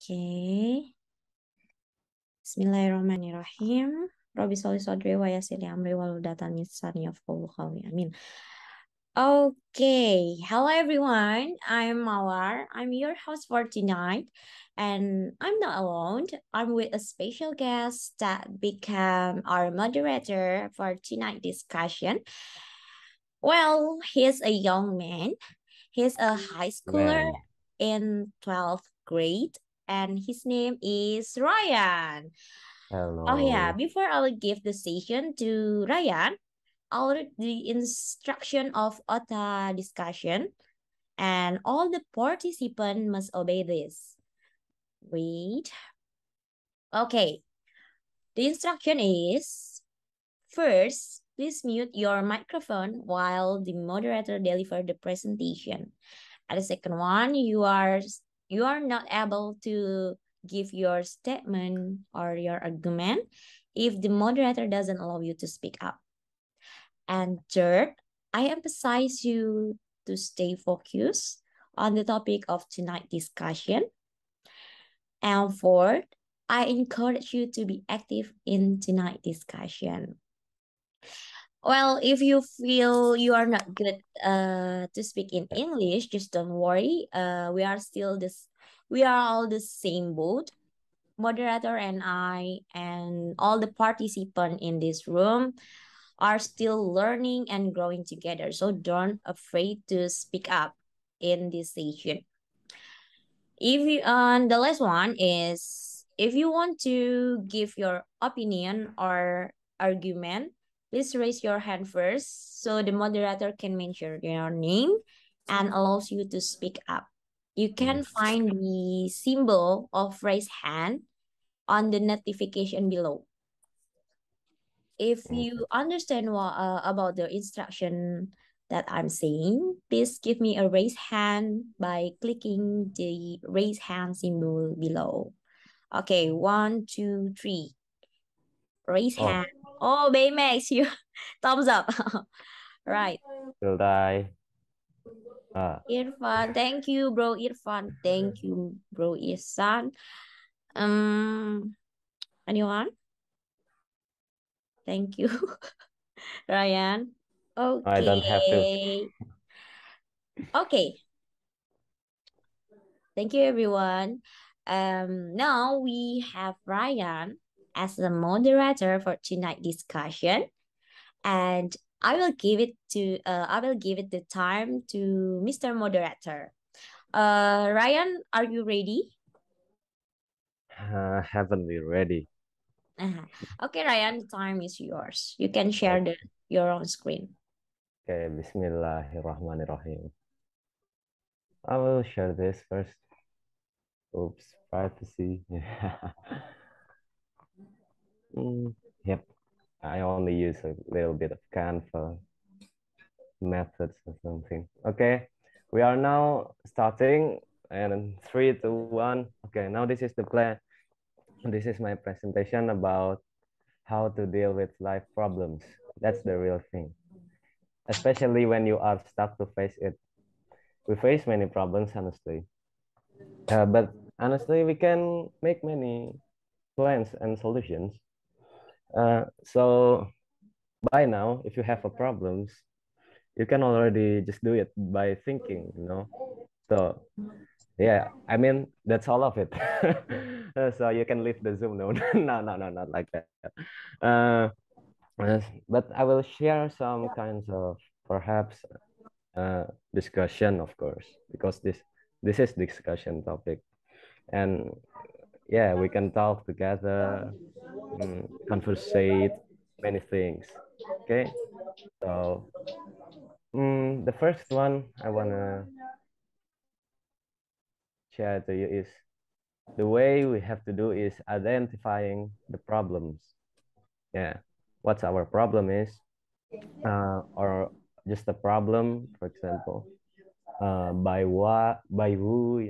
Okay. Bismillahirrahmanirrahim. Robi soli sodri wa yassir li amri wahlul lisani yafqahu qawli. Amin. Okay. Hello everyone. I'm Mawar. I'm your host for tonight. And I'm not alone. I'm with a special guest that became our moderator for tonight discussion. Well, he's a young man. He's a high schooler Man, in 12th grade, and his name is Ryan. Oh yeah, hello. before I will give the session to Ryan, I'll read the instruction of OTA discussion, and all the participants must obey this. Wait. Okay, the instruction is first, please mute your microphone while the moderator delivers the presentation. At the second one, you are not able to give your statement or your argument if the moderator doesn't allow you to speak up. And third, I emphasize you to stay focused on the topic of tonight's discussion. And fourth, I encourage you to be active in tonight's discussion. Well, if you feel you are not good to speak in English, just don't worry. We are all the same boat. Moderator and I and all the participants in this room are still learning and growing together. So don't afraid to speak up in this session. If you the last one is if you want to give your opinion or argument, please raise your hand first so the moderator can mention your name and allows you to speak up. You can Yes. find the symbol of raise hand on the notification below. If Okay. you understand about the instruction that I'm saying, please give me a raise hand by clicking the raise hand symbol below. Okay, one, two, three. Raise Oh, hand. Oh, Baymax, you thumbs up. Right. will I? Ah, Irfan, thank you, bro. Irfan, thank you, bro. Irsan. Anyone? Thank you, Ryan. I don't have to. Okay. Okay. Thank you, everyone. Now we have Ryan as the moderator for tonight discussion, and I will give it the time to Mr. Moderator. Ryan, are you ready? Haven't we ready? Uh-huh. Okay, Ryan, the time is yours. You can share your own screen. Okay, Bismillahirrahmanirrahim. I will share this first. Oops, privacy. Mm, yep, I only use a little bit of Canva methods or something. Okay, we are now starting, and in three, two, one. Okay, now this is the plan. This is my presentation about how to deal with life problems. That's the real thing, especially when you are stuck to face it. We face many problems, honestly. But honestly, we can make many plans and solutions. So by now, if you have a problems, you can already just do it by thinking. So yeah, I mean that's all of it. So you can leave the Zoom. No, no, not like that. Uh, but I will share some kinds of perhaps discussion, of course, because this is discussion topic, and yeah, we can talk together, conversate many things. Okay, so the first one I wanna share to you is the way we have to do is identifying the problems. Yeah, what's our problem is, or just a problem, for example, by what, by who.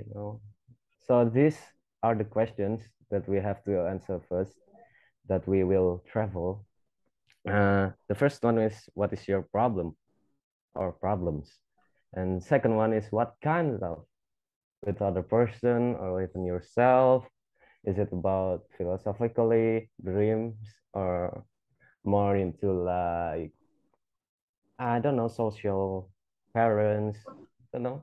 So these are the questions that we have to answer first, that we will travel. The first one is, what is your problem or problems? And second one is, what kind of with other person or even yourself? Is it about philosophically dreams or more into like I don't know social parents? I don't know.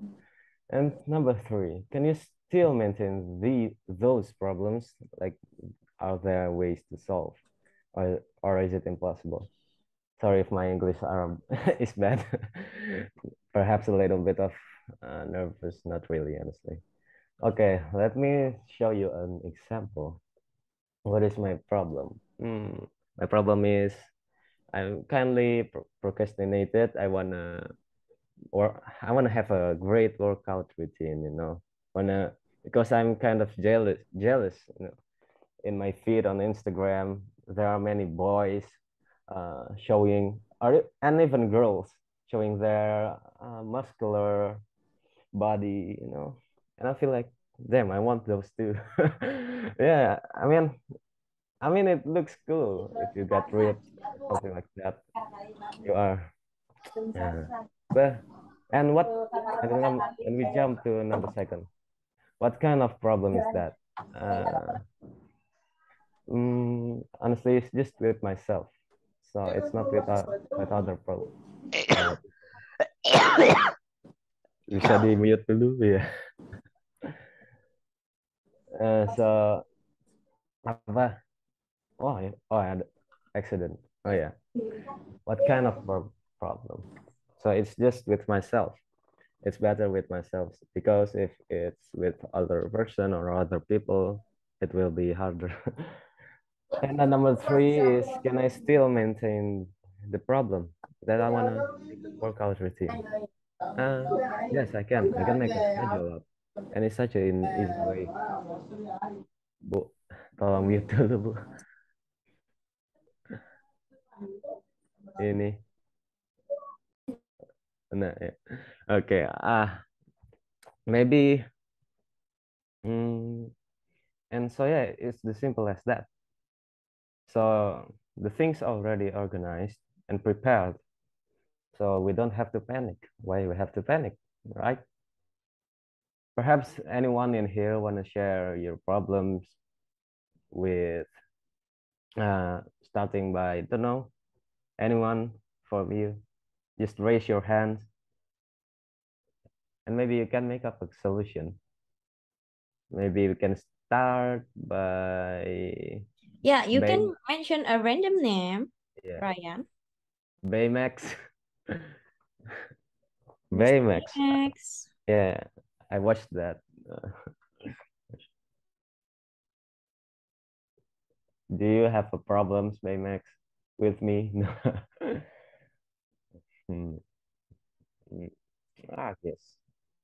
And number three, can you still maintain those problems? Like, are there ways to solve, or is it impossible? Sorry if my English is bad. Perhaps a little bit of nervous, not really, honestly. Okay, let me show you an example. What is my problem? My problem is I'm kindly procrastinated. I wanna have a great workout routine, Wanna because I'm kind of jealous, in my feed on Instagram, there are many boys showing, and even girls showing their muscular body, and I feel like, damn, I want those too. Yeah, I mean, it looks cool if you got ripped or something like that. You are, yeah. But and what? And we jump to number second. What kind of problem is that? Uh, Honestly, it's just with myself. So it's not with other people. Bisa di mute dulu ya. So apa? Oh ya, oh ada accident. Oh yeah. What kind of problem? So it's just with myself. It's better with myself because if it's with other person or other people, it will be harder. And then number three is, can I still maintain the problem that I wanna make a workout routine? Uh, yes, I can. I can make a schedule up, and it's such an easy way. Bu, tolong mute dulu, Bu. Ini, nah ya. Oke, maybe, mm, and so yeah, it's the simple as that. So the things already organized and prepared, so we don't have to panic. Why we have to panic, right? Perhaps anyone in here want to share your problems with, starting by, don't know, anyone from you, just raise your hand and maybe you can make up a solution. Maybe we can start by Yeah, you Bay, can mention a random name, yeah, Ryan. Baymax. Mr. Baymax. X. Yeah, I watched that. Uh, do you have a problems, Baymax, with me? Hmm. Yes.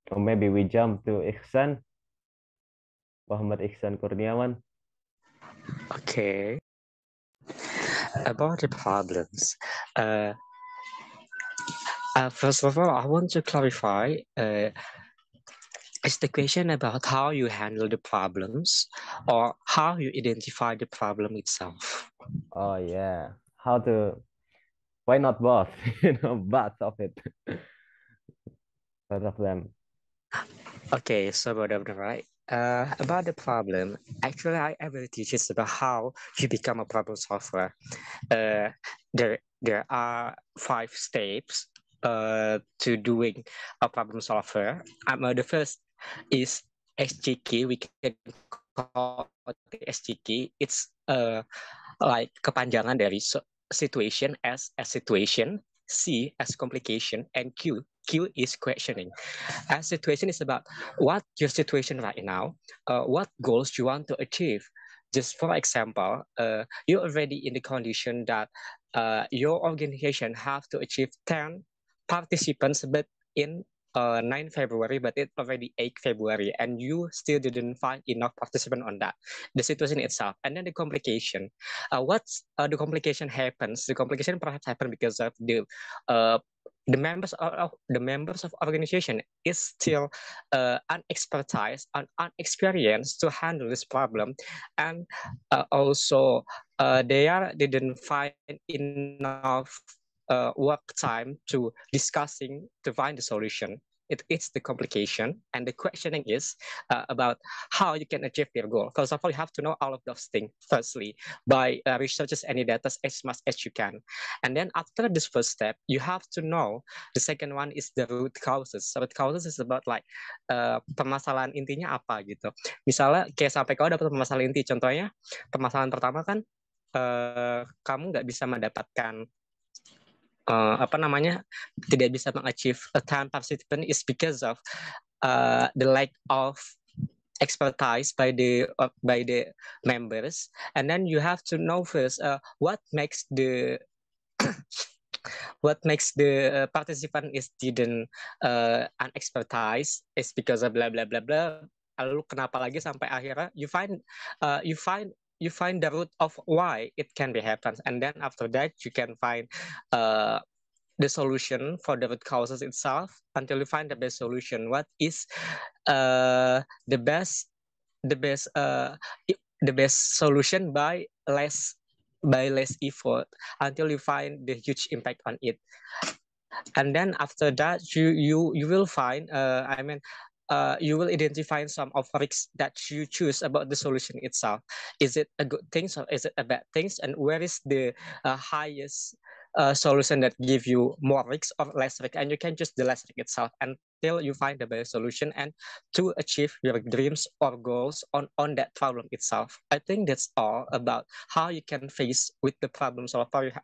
Or maybe we jump to Ihsan, Muhammad Ihsan Kurniawan. Okay, about the problems. Uh, First of all, I want to clarify. Is the question about how you handle the problems, or how you identify the problem itself? Oh yeah. How to, why not both? Both of it. Both of them. Okay, so both of them, right? About the problem, actually, I will teach is about how you become a problem solver. Uh, there are 5 steps to doing a problem solver. The first is SGK. We can call it SGK. It's like kepanjangan dari situation as a situation, C as complication, and Q is questioning. As situation is about what your situation right now, what goals you want to achieve. Just for example, you're already in the condition that your organization have to achieve 10 participants, but in 9 February, but it's already 8 February, and you still didn't find enough participant on that. The situation itself, and then the complication. What's the complication happens? The complication perhaps happen because of the members of organization is still unexpertise and unexperienced to handle this problem, and also they didn't find enough work time to discussing to find the solution. it's the complication, and the questioning is about how you can achieve your goal. First of all, you have to know all of those things firstly by researches any data as much as you can, and then after this first step you have to know the second one is the root causes. So root causes is about like permasalahan intinya apa gitu. Misalnya kayak sampai kau dapat permasalahan inti, contohnya permasalahan pertama kan kamu nggak bisa mendapatkan apa namanya, tidak bisa mengachieve a time participant is because of the lack of expertise by the members. And then you have to know first what makes the participant is didn't unexpertise is because of blah blah blah blah. Lalu kenapa lagi sampai akhirnya you find the root of why it can be happen, and then after that you can find the solution for the root causes itself until you find the best solution. What is the best solution by less effort until you find the huge impact on it. And then after that you will find you will identify some of risks that you choose about the solution itself. Is it a good thing or is it a bad thing, and where is the highest solution that give you more risks or less risk, and you can choose the less risk itself until you find the best solution and to achieve your dreams or goals on that problem itself. I think that's all about how you can face with the problem solver. You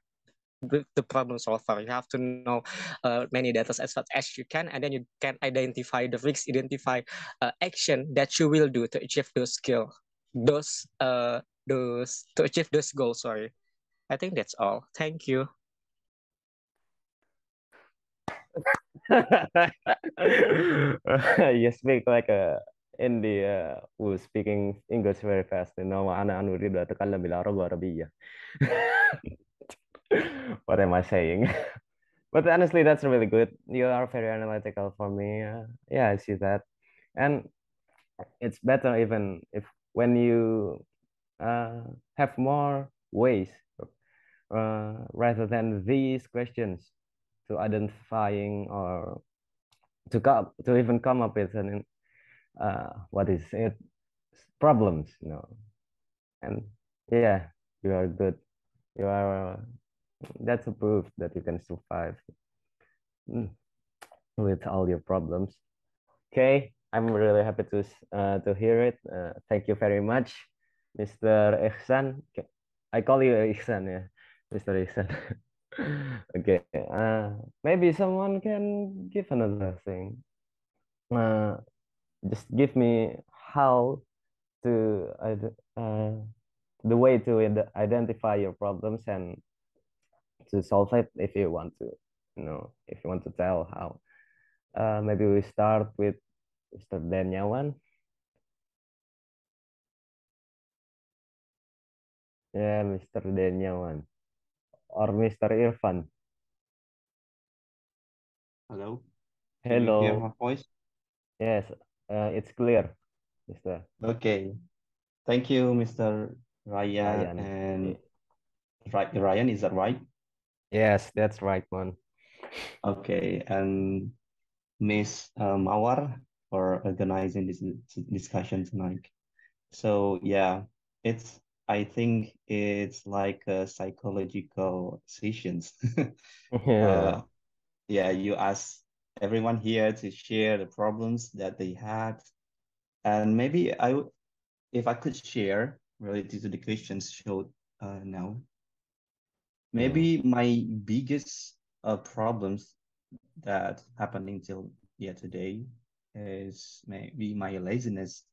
have to know many data as much as you can, and then you can identify the risks, identify action that you will do to achieve those skill, those to achieve those goals. Sorry, I think that's all. Thank you. You speak like a India who's speaking English very fast. أنا أريد أن أتكلم بالعربية العربية. What am I saying? But honestly, that's really good. You are very analytical for me. Yeah, I see that. And it's better even if when you have more ways rather than these questions to identifying or to even come up with an what is it problems, and yeah, you are good. You are that's a proof that you can survive with all your problems. Okay, I'm really happy to hear it. Thank you very much, Mr. Ihsan. I call you Ihsan, yeah, Mr. Ihsan. Okay, maybe someone can give another thing. Just give me how to the way to identify your problems and to solve it if you want to, if you want to tell how. Maybe we start with Mr. Danyawan. Yeah, Mr. Danyawan or Mr. Irfan. Hello. Can you hear my voice? Yes, it's clear, Mr. Okay. Thank you, Mr. Ryan. And Ryan, is that right? Yes, that's right, man. Okay, and Miss Mawar for organizing this discussion tonight. So yeah, I think it's like a psychological sessions. Yeah. Yeah, you ask everyone here to share the problems that they had, and maybe if I could share related to the questions showed now, maybe my biggest problems that happening till today is maybe my laziness.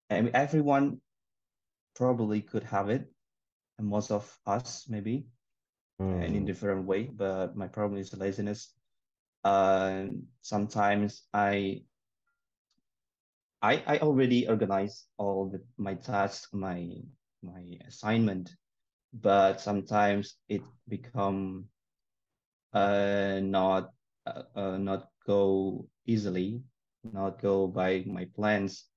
I mean, everyone probably could have it, and most of us maybe, and in different way. But my problem is laziness. Sometimes I already organize all my tasks, my assignment, but sometimes it become not go easily, not go by my plans.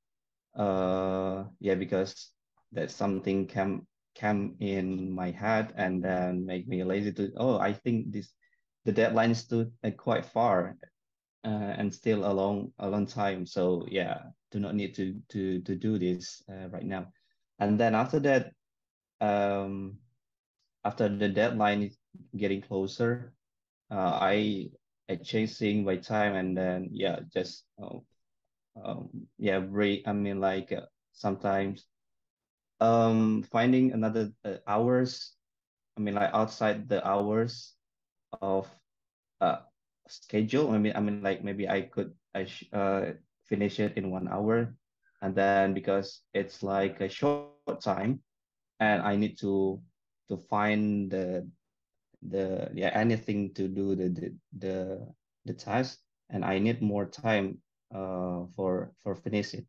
Yeah, because that something came in my head and then make me lazy to, I think the deadline is too quite far, and still a long time. So yeah, do not need to do this right now. And then after that, um, after the deadline is getting closer, I chasing my time, and then yeah, just yeah, break. I mean, like sometimes finding another hours. I mean, like outside the hours of uh schedule. Like maybe finish it in 1 hour, and then because it's like a short time, and I need to find the yeah, anything to do the task, and I need more time for finish it.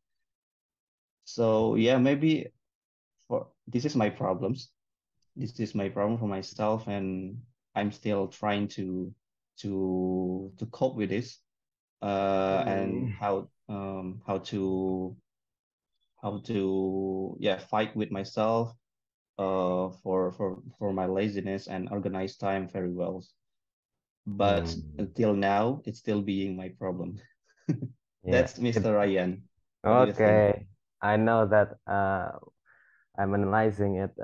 So yeah, maybe for this is my problems. This is my problem for myself, and I'm still trying to cope with this. And Mm. how to yeah, fight with myself for my laziness and organize time very well. But Mm. until now, it's still being my problem. Yeah. That's Mr. Ryan. What do you think? Okay. I know that I'm analyzing it.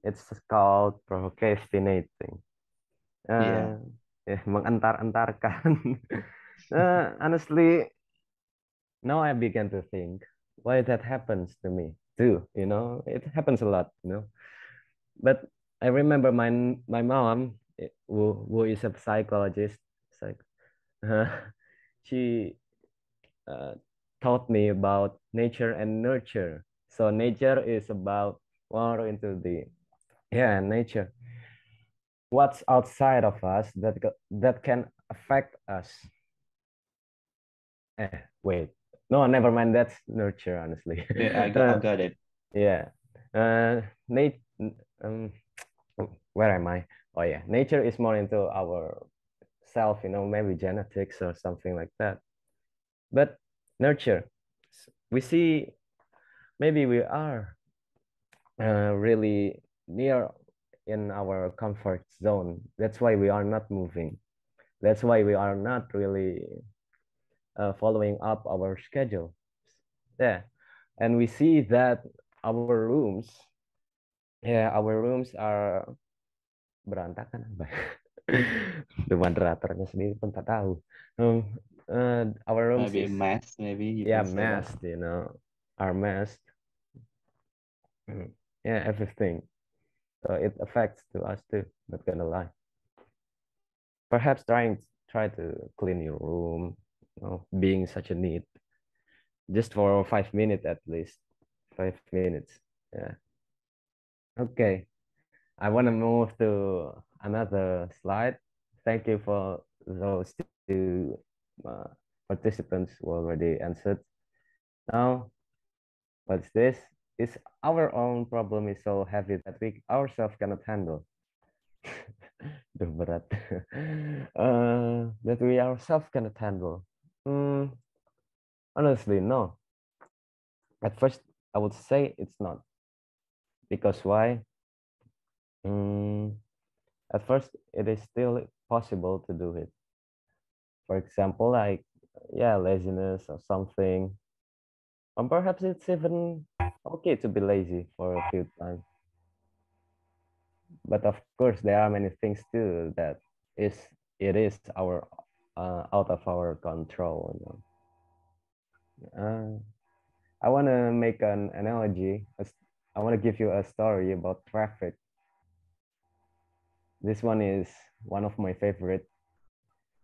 It's called procrastinating. Yeah, Uh, mengantar-antarkan. Honestly, now I began to think why that happens to me too. It happens a lot. But I remember my mom, who is a psychologist, psych, she uh, taught me about nature and nurture. So nature is about more into the nature. What's outside of us that can affect us. Wait, no, never mind. That's nurture, honestly. yeah, I uh, got it. yeah, nat um, where am I? Oh yeah, nature is more into our self, maybe genetics or something like that. But nurture, we see maybe we are really near in our comfort zone. That's why we are not moving. That's why we are not really following up our schedule. Yeah, and we see that our rooms, our rooms are berantakan apa? The moderatornya sendiri pun tak tahu. Our rooms Maybe a is math, maybe you yeah can say that. messed, are messed. Yeah, everything. So it affects to us too. Not gonna lie. Perhaps try to clean your room, being such a neat, just for 5 minutes at least. 5 minutes. Yeah. Okay. I want to move to another slide. Thank you for those two participants who already answered. Now, what's this? Is our own problem is so heavy that we ourselves cannot handle. Duh, berat. That we ourselves cannot handle. Honestly, no. At first, I would say it's not. Because why? Mm, at first, it is still possible to do it. For example, like, yeah, laziness or something. Or perhaps it's even okay to be lazy for a few times. But of course, there are many things too that is it is our out of our control. I want to make an analogy. I want to give you a story about traffic. This one is one of my favorite.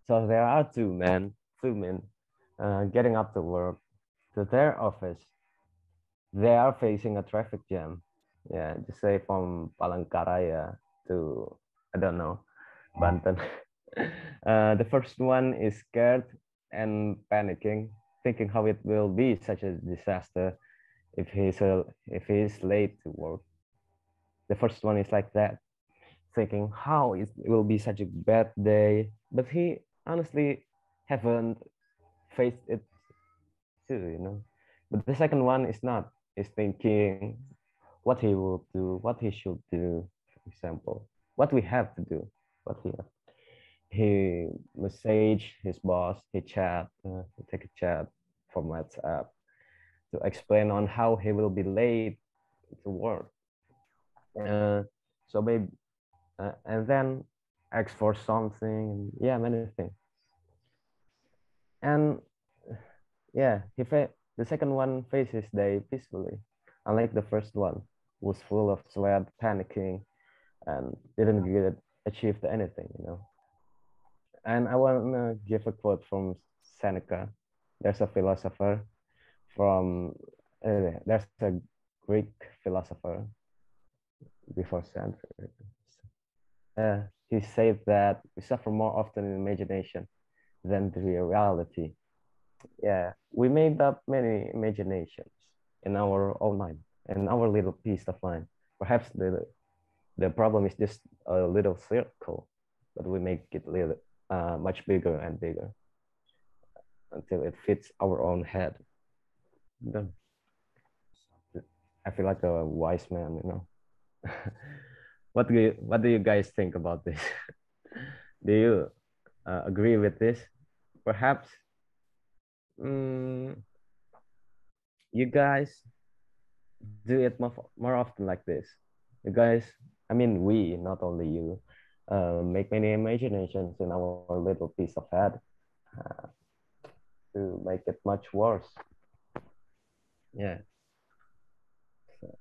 So there are two men, getting up to work to their office. They are facing a traffic jam. Yeah, just say from Palangkaraya to, I don't know, Banten. The first one is scared and panicking, thinking how it will be such a disaster if he's late to work. The first one is like that, thinking how it will be such a bad day, but he honestly haven't faced it too. But the second one is not. Is thinking what he will do, what he should do, for example, what we have to do, what he have. he message his boss, he take a chat from WhatsApp to explain on how he will be late to work. Uh, so maybe and then ask for something. Yeah, many things. And yeah, the second one faces day peacefully, unlike the first one, was full of sweat, panicking, and didn't get achieve anything. And I want to give a quote from Seneca. There's a philosopher from there's a Greek philosopher before Sanford. He said that we suffer more often in imagination than the reality. Yeah, we made up many imaginations in our own mind, in our little piece of mind. Perhaps the problem is just a little circle, but we make it little, much bigger and bigger until it fits our own head. I feel like a wise man. What do you guys think about this? Do you agree with this? Perhaps mm, you guys do it more often like this. You guys, I mean, we, not only you, make many imaginations in our little piece of head uh, to make it much worse. Yeah. So,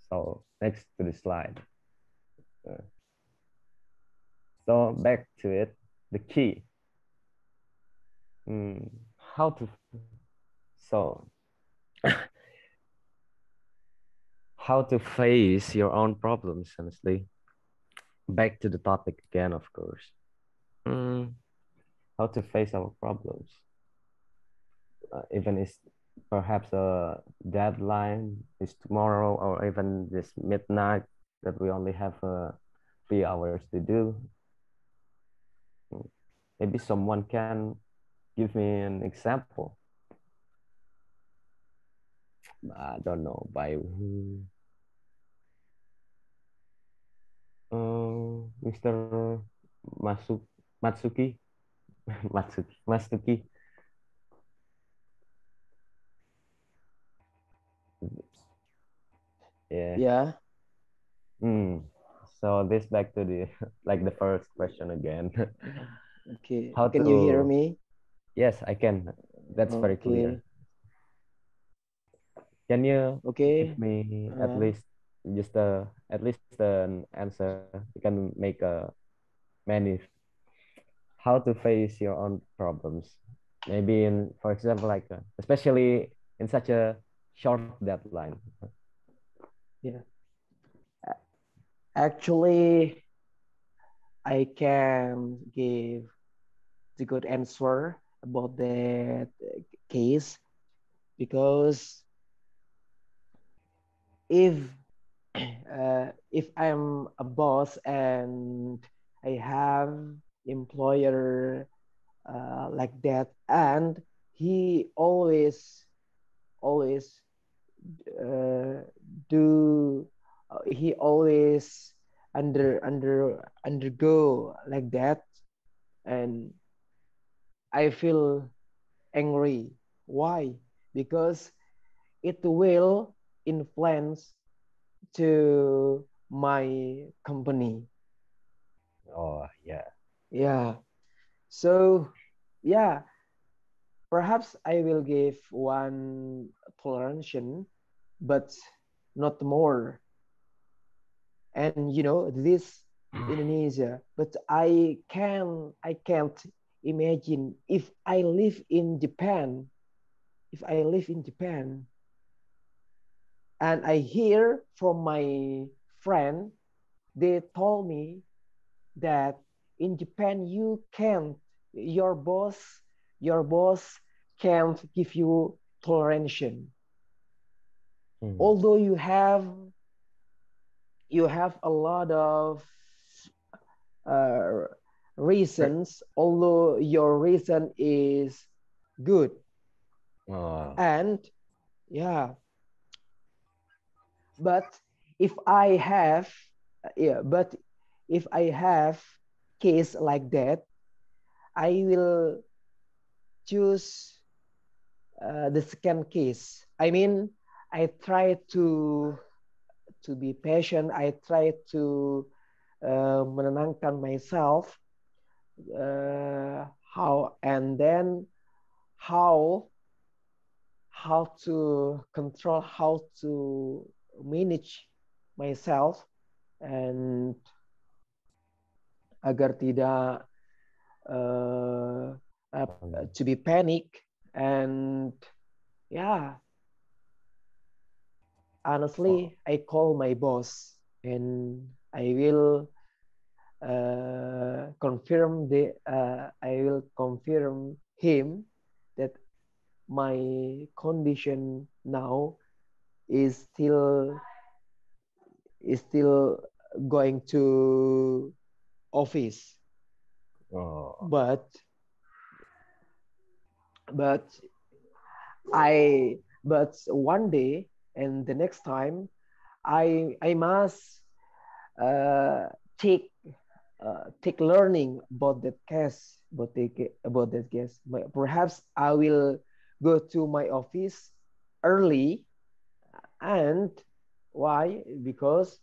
so next to the slide. Uh, so back to it, the key. Mm, how to so how to face your own problems, honestly. Back to the topic again, of course. Mm, how to face our problems. Even is perhaps a deadline is tomorrow, or even this midnight that we only have 3 hours to do. Mm, maybe someone can give me an example. I don't know by who. Mr. Masu Matsuki Matsuki. Yeah. Yeah. Mm. So this back to the like the first question again. Okay. How Can you hear to me? Yes, I can. That's very clear. Okay. Can you give Okay. me Uh, at least an answer? You can make many how to face your own problems. Maybe in, for example, like especially in such a short deadline. yeah. Actually, I can give the good answer about that case because if if I'm a boss and I have employer like that, and he always uh, do he always undergo like that, and I feel angry. Why? Because it will influence to my company. Oh yeah. Yeah. So yeah, perhaps I will give one toleration, but not more. And this Indonesia, but I can't imagine if I live in Japan. If I live in Japan and I hear from my friend, they told me that in Japan you can't, your boss, your boss can't give you toleration. Hmm. Although you have a lot of uh, reasons, although your reason is good, Oh. and yeah, but if I have, yeah, but if I have case like that, I will choose the second case. I mean, I try to be patient. I try to menenangkan myself. How and then how to control, how to manage myself, and agar tidak uh, to be panic. And yeah, honestly, I call my boss and I will I will confirm him that my condition now is still going to office. Oh. But I but one day and the next time I must uh, take take learning about that case, about that case. Perhaps I will go to my office early. And why? Because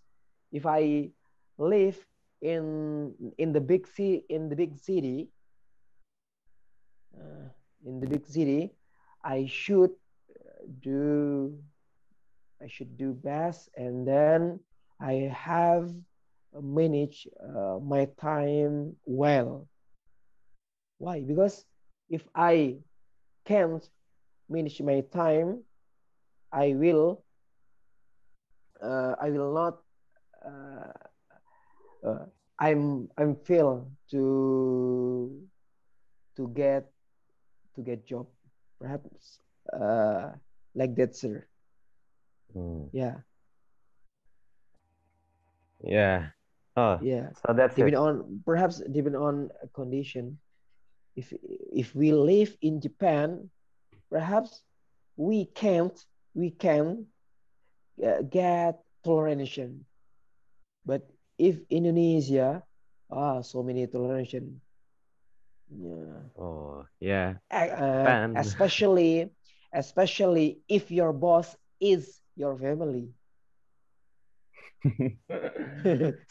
if I live in the big city, uh, in the big city, I should do best, and then I have manage my time well. Why? Because if I can't manage my time, I will not uh, uh, I'm fail to get job, perhaps like that, sir. Yeah. Yeah. Oh, Yeah, so that's it. depend on a condition. If we live in Japan, perhaps we can't we can get toleration. But if Indonesia, so many toleration. Yeah. Oh, yeah. Japan. Especially if your boss is your family.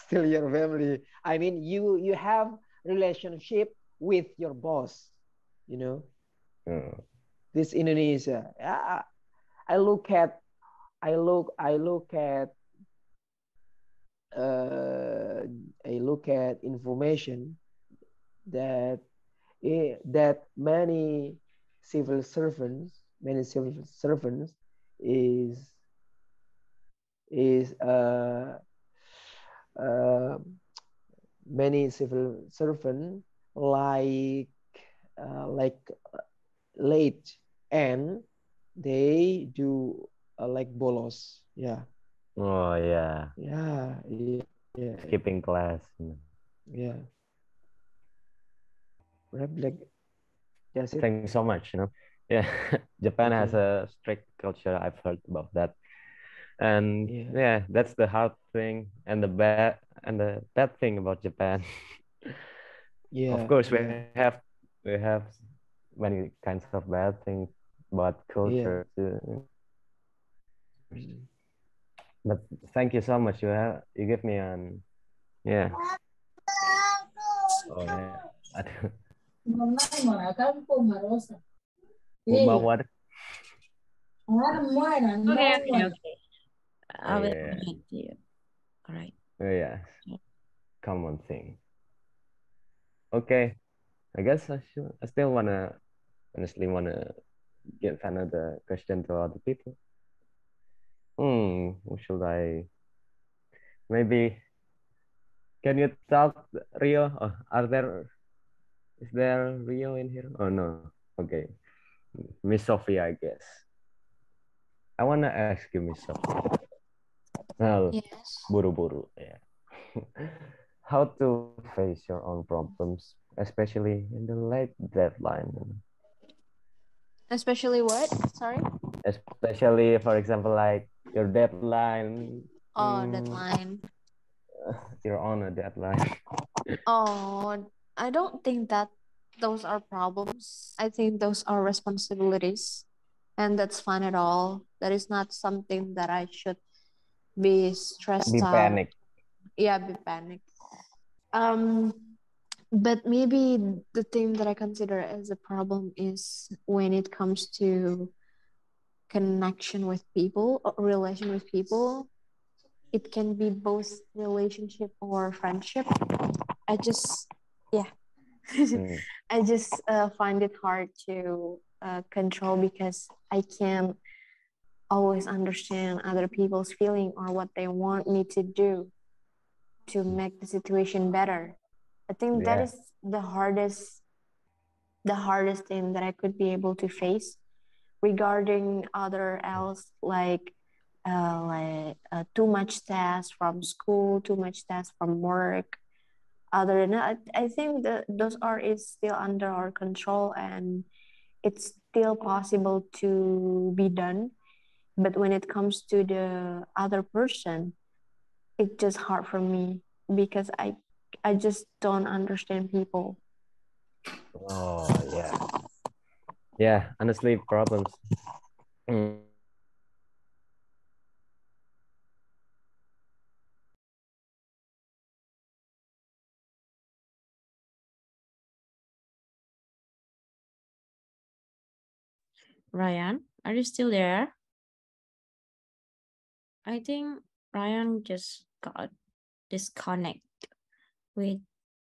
Still your family. I mean, you have relationship with your boss, you know. This Indonesia. I look at I look at information that that many civil servants is is uh, many civil servant like like late, and they do like bolos. Yeah. Oh, yeah. Yeah. Skipping class. Yeah. Perhaps like that's it. Thank you so much. Yeah, Japan has Okay. a strict culture. I've heard about that, and Yeah. yeah, that's the hard thing and the bad thing about Japan. Of Yeah. course, Yeah. we have many kinds of bad things about Yeah. culture too. Mm. But thank you so much. You give me an yeah. Oh yeah. Aduh. Ubah what? Okay, okay, okay. Oh I will yeah. connect you. All right. Oh yeah. Common thing. Okay. I guess I still honestly wanna give another question to other people. Who should I? Maybe can you talk, Rio? Oh, is there Rio in here? Oh no. Okay. Miss Sophia, I guess. I wanna ask you, Miss Sophia. Well, Yes. buru-buru, yeah. How to face your own problems, especially in the late deadline. Especially what? Sorry? Especially, for example, like your deadline. Oh, deadline. you're on a deadline. Oh, I don't think that those are problems. I think those are responsibilities. And that's fine at all. That is not something that I should be stressed Be out. panic. Yeah, be panicked. Um, but maybe the thing that I consider as a problem is when it comes to connection with people, or relation with people. It can be both relationship or friendship. I just, yeah, Mm, I just find it hard to control because I can't always understand other people's feeling or what they want me to do to make the situation better. I think that yeah. is the hardest thing that I could be able to face regarding other else like too much tasks from school, too much tasks from work. Other than that, I think that those are is still under our control and it's still possible to be done. But when it comes to the other person, it's just hard for me because I just don't understand people. Oh, yeah. Yeah, honestly, problems. Are Ryan, are you still there? I think Ryan just got disconnect with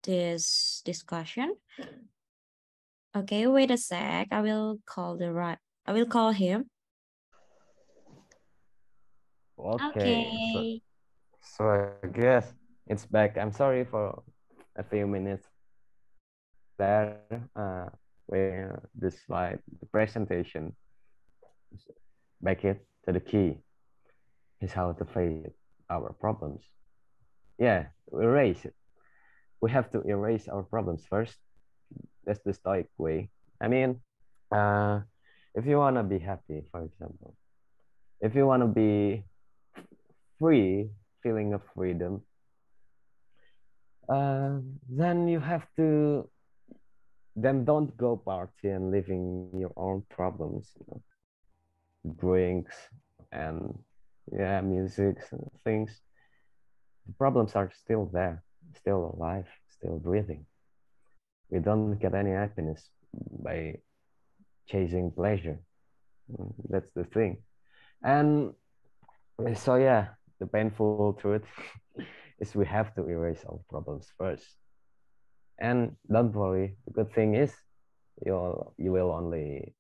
this discussion. Okay, wait a sec. I will call him. okay. So, Okay. so I guess it's back. I'm sorry for a few minutes there. Where this slide, the presentation, back it to the key is how to face it, our problems. Yeah, erase it. We have to erase our problems first. That's the stoic way. I mean, uh, if you wanna be happy, for example, if you wanna be free, feeling of freedom, then you have to then don't go party and living your own problems, drinks and yeah, music and things. The problems are still there, still alive, still breathing. We don't get any happiness by chasing pleasure. That's the thing. And so yeah, the painful truth is we have to erase our problems first. And don't worry, the good thing is you will only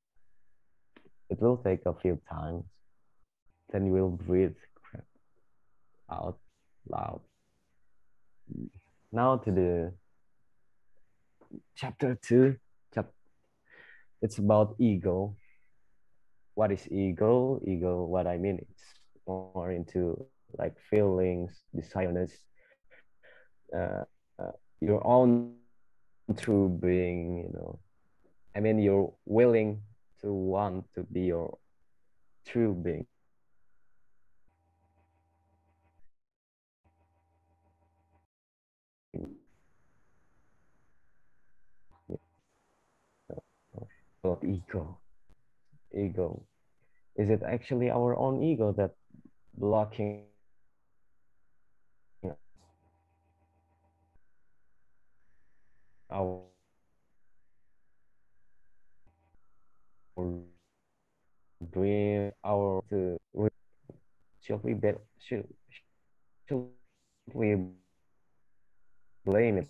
it will take a few times. Then you will breathe out loud. Now to the chapter two. Chap- it's about ego. What is ego? Ego, what I mean is more into like feelings, desires, your own true being, I mean, you're willing to want to be your true being. About ego. Ego. Is it actually our own ego that blocking our dream, our to should we bet should we blame it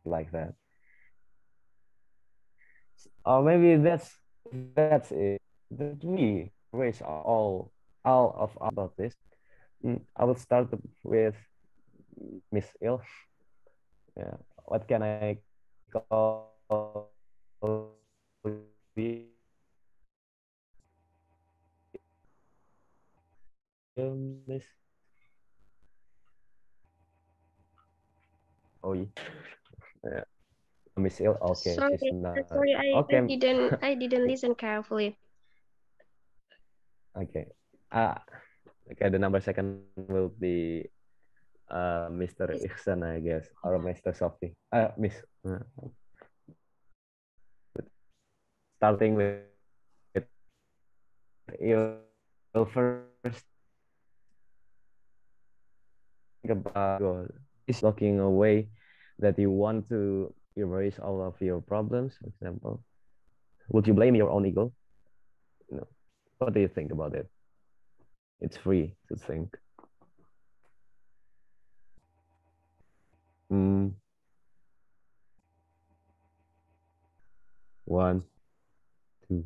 like that? Or maybe that's it. That we raise all of about this. I will start with Miss Ill. Yeah. What can I call you, Miss? Oh, yeah. Miss Ill. Okay, Sorry, she's not. sorry, Okay, I didn't listen carefully. okay. Uh, Okay, the number second will be Mr. Ihsan, I guess, or Mr. Sophie. Miss. Starting with you first think about is looking away that you want to erase all of your problems, for example. Would you blame your own ego? No. What do you think about it? It's free to think. Mm, one, two.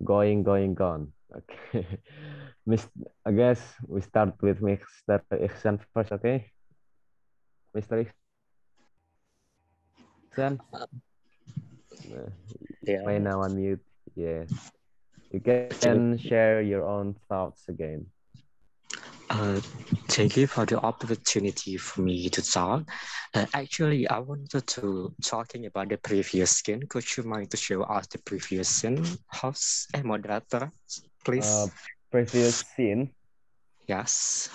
Gone. Okay. Miss, I guess we start with Mr. Ihsan first, okay? Mr. Ihsan, Yeah. may now unmute. Yeah. You can Okay. share your own thoughts again. Uh, Thank you for the opportunity for me to talk. Actually, I wanted to talking about the previous scene. Could you mind to show us the previous scene, host and moderator, please? Previous scene, Yes.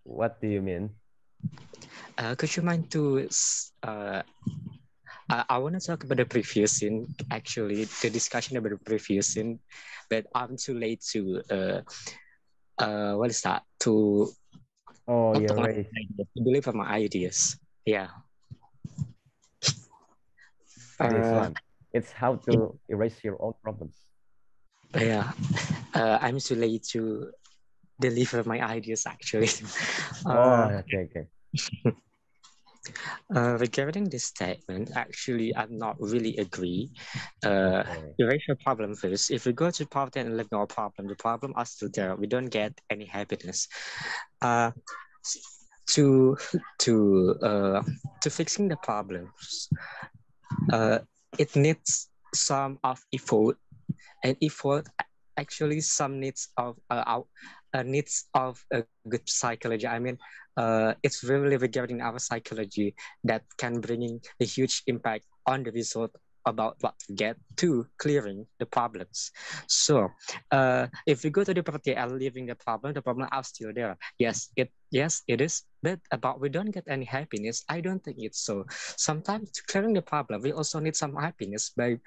what do you mean? Could you mind to I want to talk about the previous scene, actually, the discussion about the previous scene, but I'm too late to what is that? To Oh, talk you my raised ideas, to deliver my ideas. Yeah. this Uh, one. It's how to erase your own problems. yeah. I'm too late to deliver my ideas actually. Oh, uh, okay. Regarding this statement, actually, I'm not really agree. Okay. Erase your problem first. If we go to poverty and live no problem, the problem are still there. We don't get any happiness. Uh, to to uh, to fixing the problems, uh, it needs some of effort, and effort actually some needs of a good psychology. I mean, it's really regarding our psychology that can bringing a huge impact on the result about what we get to clearing the problems. So if we go to the property and leaving the problem are still there. Yes it is, but about we don't get any happiness, I don't think it's so. Sometimes to clearing the problem we also need some happiness by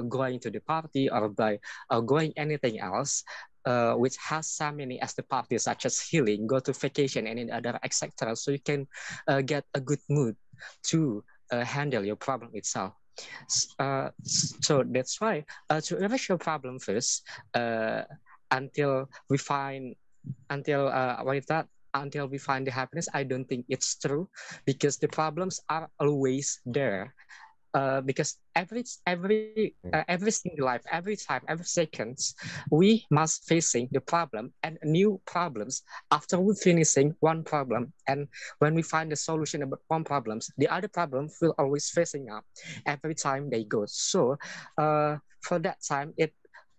going to the party or by going anything else which has some meaning as the party, such as healing, go to vacation, and in other etc. So you can get a good mood to handle your problem itself. So that's why to erase your problem first until we find what is that? Until we find the happiness, I don't think it's true because the problems are always there. Because every single life, every time, every seconds, we must facing the problem and new problems after we finishing one problem. And when we find the solution about one problems, the other problem will always facing up every time they go. So for that time,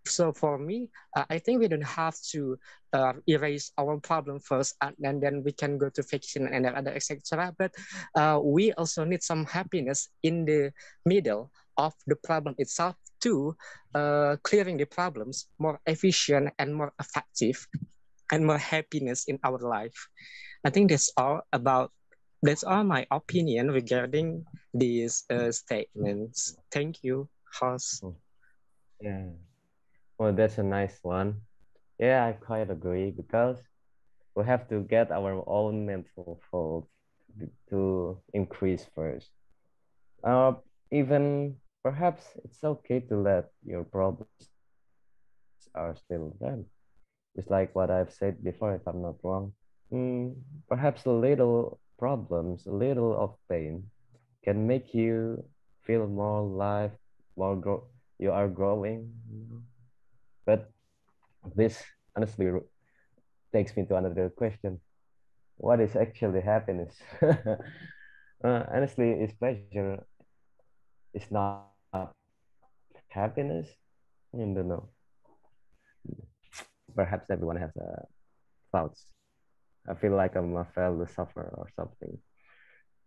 so for me, I think we don't have to erase our problem first, and then we can go to fiction and other etc. But we also need some happiness in the middle of the problem itself to clearing the problems more efficient and more effective and more happiness in our life. I think that's all my opinion regarding these statements. Thank you, host. Yeah. Well, that's a nice one. Yeah, I quite agree because we have to get our own mental health to increase first. Even perhaps it's okay to let your problems are still there. Just like what I've said before, if I'm not wrong. Perhaps a little problems, a little of pain can make you feel more alive, you are growing. But this honestly takes me to another question. What is actually happiness? Honestly, is pleasure is not happiness? I don't know. Perhaps everyone has thoughts. I feel like I'm a fellow sufferer or something.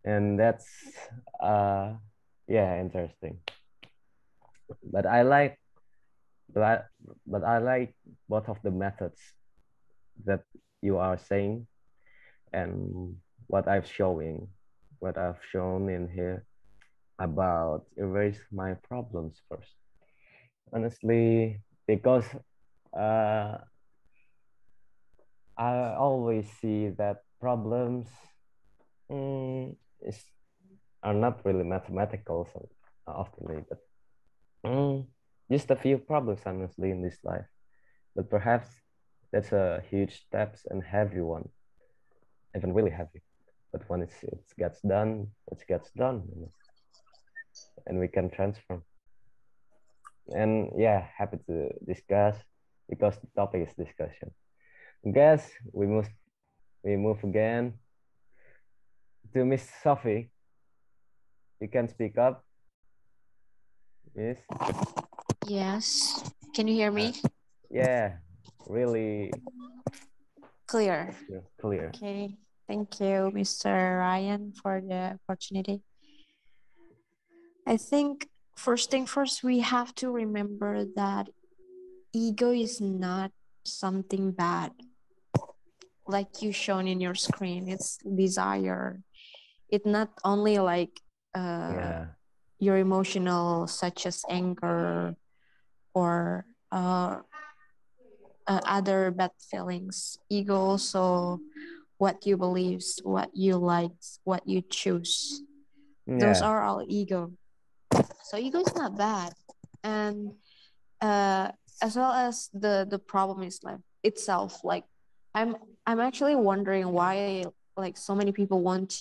And that's uh yeah, interesting. But I but I, but I like both of the methods that you are saying and what I've shown in here about erase my problems first. Honestly, because uh, I always see that problems is are not really mathematical so often, but mm, just a few problems honestly in this life. But perhaps that's a huge steps and heavy one, even really heavy. But when it gets done, it gets done, and we can transform. And yeah, happy to discuss because the topic is discussion. Guess we move again to Miss Sophie. You can speak up, Miss. Yes. Can you hear Uh, me? yeah, really Clear. clear. Okay. Thank you, Mr. Ryan, for the opportunity. I think first thing first, we have to remember that ego is not something bad, like you shown in your screen. It's desire. It not only like Yeah, your emotional, such as anger or other bad feelings. Ego also what you believe, what you like, what you choose. Those yeah, are all ego. So ego is not bad, and as well as the problem is like itself. Like I'm I'm actually wondering why like so many people want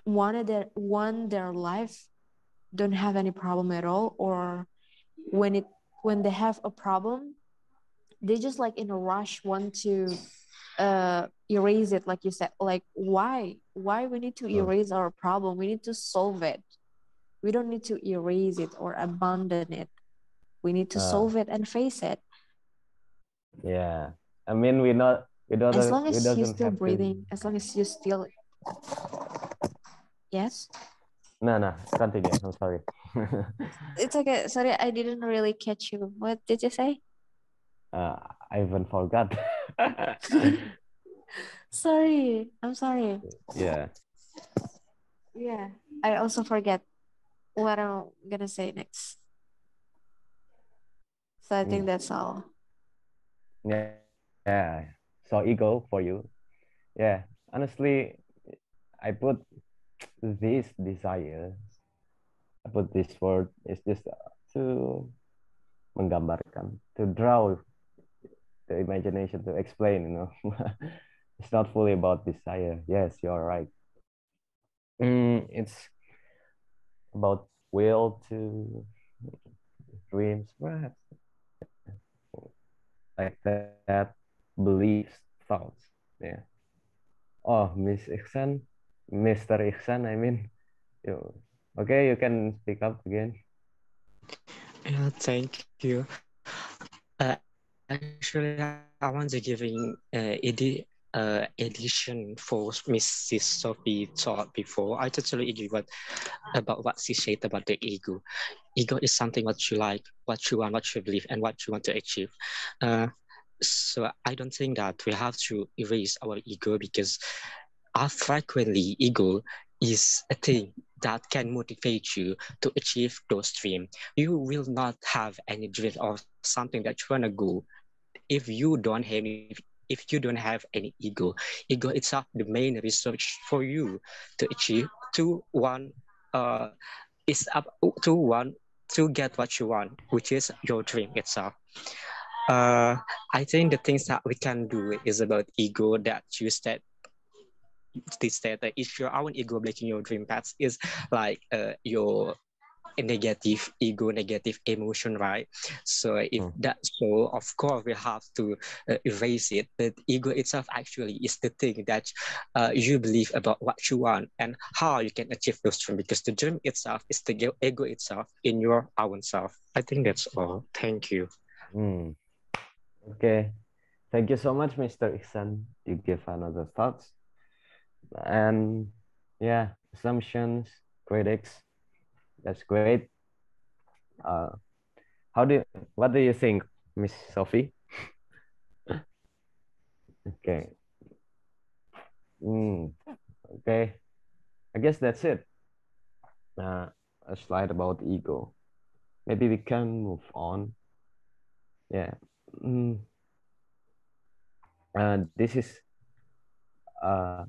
want their life don't have any problem at all, or when it when they have a problem they just like in a rush want to erase it, like you said. Like why we need to mm, erase our problem? We need to solve it. We don't need to erase it or abandon it. We need to uh, solve it and face it. yeah. I mean, we not we don't As long we as you're doesn't still have to. breathing, as long as you still, yes, No, no, continue. I'm sorry. it's okay. Sorry, I didn't really catch you. What did you say? uh, I even forgot. Sorry, I'm sorry. Yeah. Yeah, I also forget what I'm gonna say next. So I think Mm, that's all. yeah. So ego for you. Yeah. Honestly, I put this desire. I put this word is just to menggambarkan, to draw the imagination, to explain. It's not fully about desire. Yes, you're right. It's about will to dreams, perhaps like that, beliefs, thoughts. Yeah. Oh, Miss Iksan, Mr. Iksan, I mean, you, okay, you can speak up again. Thank you. Actually, I want to giving addition for Mrs. Sophie thought before. I totally agree about what she said about the ego. Ego is something what you like, what you want, what you believe, and what you want to achieve. Uh, so I don't think that we have to erase our ego because frequently ego is a thing that can motivate you to achieve those dreams. You will not have any dream or something that you wanna go if you don't have if you don't have any ego. Ego itself the main research for you to achieve to one is up to one to get what you want, which is your dream itself. Uh, I think the things that we can do is about ego that you said this that if your own ego blocking your dream paths is like your negative ego, negative emotion, right? So if Hmm. that so of course we have to erase it. But ego itself actually is the thing that you believe about what you want and how you can achieve those dreams, because the dream itself is the ego itself in your own self. I think that's all. Thank you. Hmm. Okay. Thank you so much, Mr. Iksan. You give another thoughts. And yeah, assumptions, critics. That's great. Uh, what do you think, Miss Sophie? Okay. Mm, okay. I guess that's it. Uh, a slide about ego. Maybe we can move on. Yeah. Mm, this is uh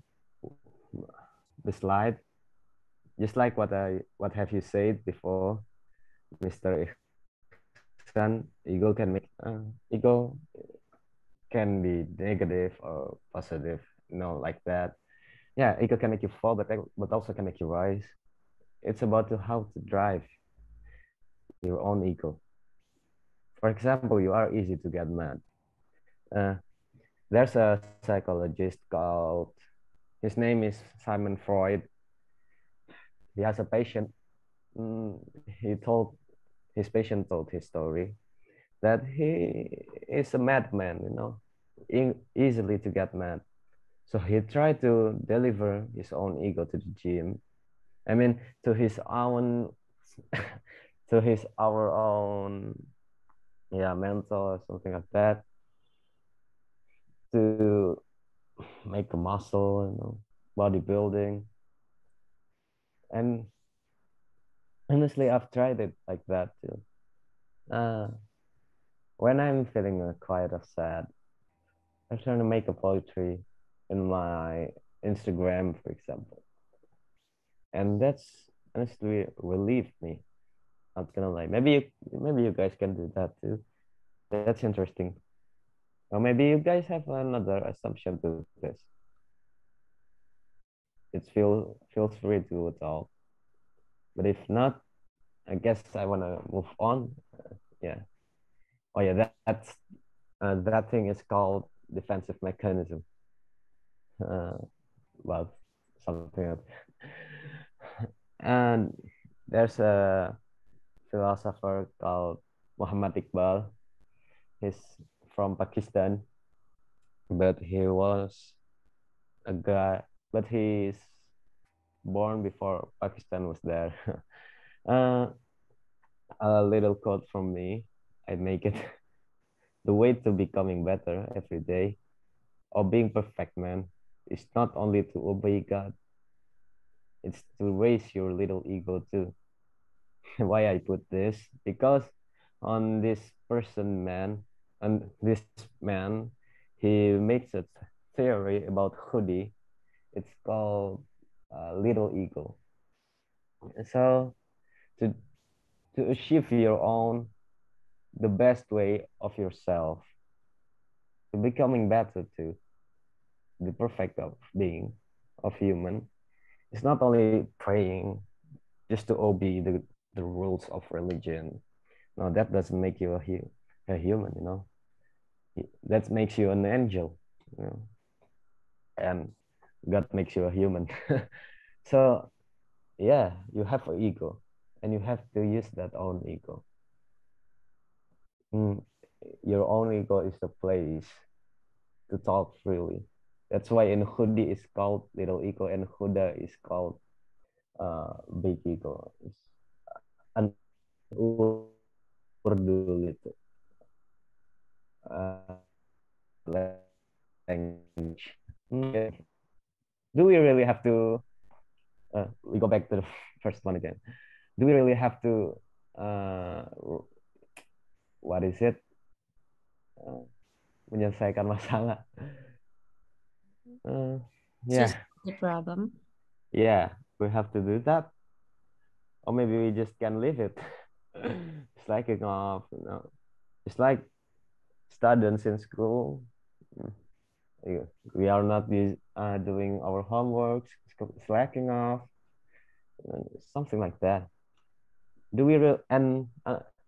the slide. Just like what have you said before, Mr. Ihsan. Ego can make ego can be negative or positive, like that. Yeah, ego can make you fall, but also can make you rise. It's about how to drive your own ego. For example, you are easy to get mad. Uh, there's a psychologist called, his name is Simon Freud. He has a patient. Mm, he told his patient told his story that he is a madman, easily to get mad. So he tried to deliver his own ego to the gym. I mean, to his own, to his our own, yeah, mentor or something like that, to make a muscle, bodybuilding. And honestly, I've tried it like that too. Uh, when I'm feeling quite sad, I try to make a poetry in my Instagram, for example, and that's honestly relieved me. Not gonna lie. Maybe you guys can do that too. That's interesting. Or maybe you guys have another assumption to this. Feel free to talk. But if not, I guess I wanna move on. Yeah. Oh yeah, that thing is called defensive mechanism. Uh, well, something else. And there's a philosopher called Muhammad Iqbal. He's from Pakistan, but he was a guy, but he's born before Pakistan was there. uh, a little quote from me. I make it the way to becoming better every day or being perfect, man, is not only to obey God, it's to raise your little ego too. Why I put this? Because on this person, man, and this man, he makes a theory about hoodie. It's called little ego. So to achieve your own, the best way of yourself, to becoming better to the perfect of being of human, it's not only praying just to obey the rules of religion. No, that doesn't make you a human. That makes you an angel, you know, and God makes you a human. So yeah, you have an ego, and you have to use that own ego. Mm, your own ego is the place to talk freely. That's why in hoodie is called little ego, and Huda is called big ego. It's an Urdu itu language. Do we really have to? We go back to the first one again. Do we really have to? Uh, what is it? Uh, menyelesaikan masalah. Uh, Just yeah, the problem. yeah, we have to do that, or maybe we just can leave it. Slacking off, It's like students in school. Mm, we are not doing our homeworks, slacking off, something like that. Do we real and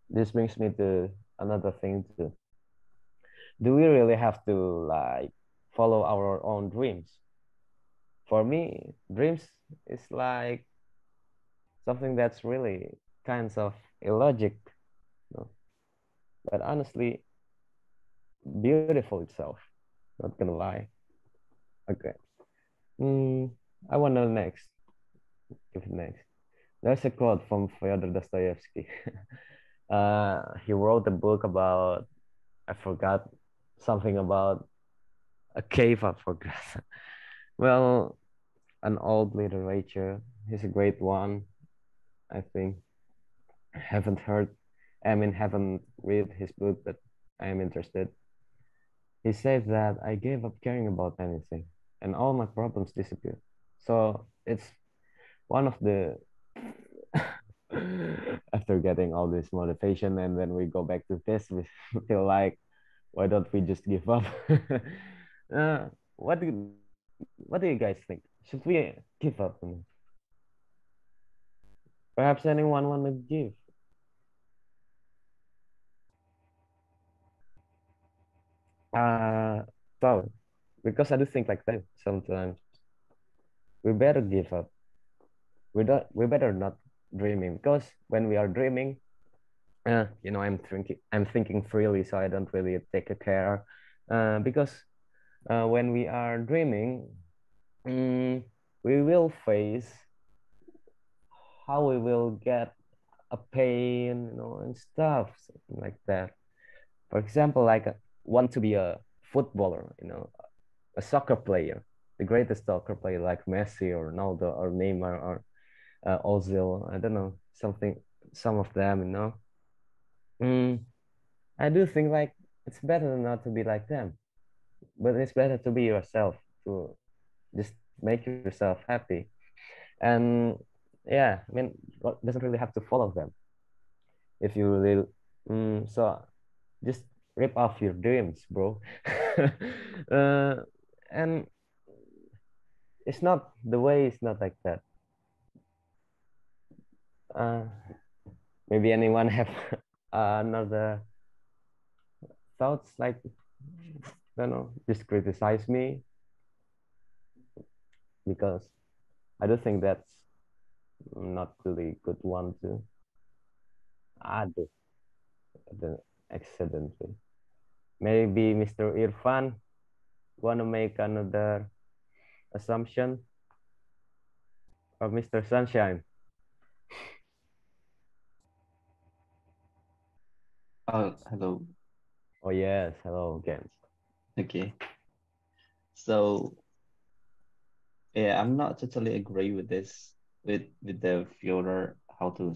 this brings me to another thing too. Do we really have to like follow our own dreams? For me, dreams is like something that's really kinds of illogic, you know? But honestly, beautiful itself. Not gonna lie. Okay. Mm, I want to know next. Give it next. There's a quote from Fyodor Dostoevsky. He wrote a book about, I forgot something about A cave up for grass. Well, an old literature. He's a great one, I think. Haven't heard, haven't read his book, but I am interested. He says that I gave up caring about anything and all my problems disappeared. So it's one of the after getting all this motivation and then we go back to this, we feel like why don't we just give up? uh, what do you guys think? Should we give up? Perhaps anyone want to give? Uh, so because I do think like that sometimes we better give up. We better not dreaming because when we are dreaming, I'm thinking freely, so I don't really take a care. Because when we are dreaming, we will face how we will get a pain, and stuff, something like that. For example, like want to be a footballer, a soccer player, the greatest soccer player like Messi or Ronaldo or Neymar or Ozil. I don't know, some of them. Mm, I do think like it's better not to be like them, but it's better to be yourself, to just make yourself happy. And yeah, doesn't really have to follow them if you really. So just rip off your dreams, bro. uh, and it's not the way. It's not like that. Uh, maybe anyone have another thoughts like, I don't know, just criticize me because I do think that's not really good one to add the accidentally. Maybe Mr. Irfan want to make another assumption, or Mr. Sunshine. Hello. Oh yes, hello again. Okay. So yeah, I'm not totally agree with this with the Fyodor, how to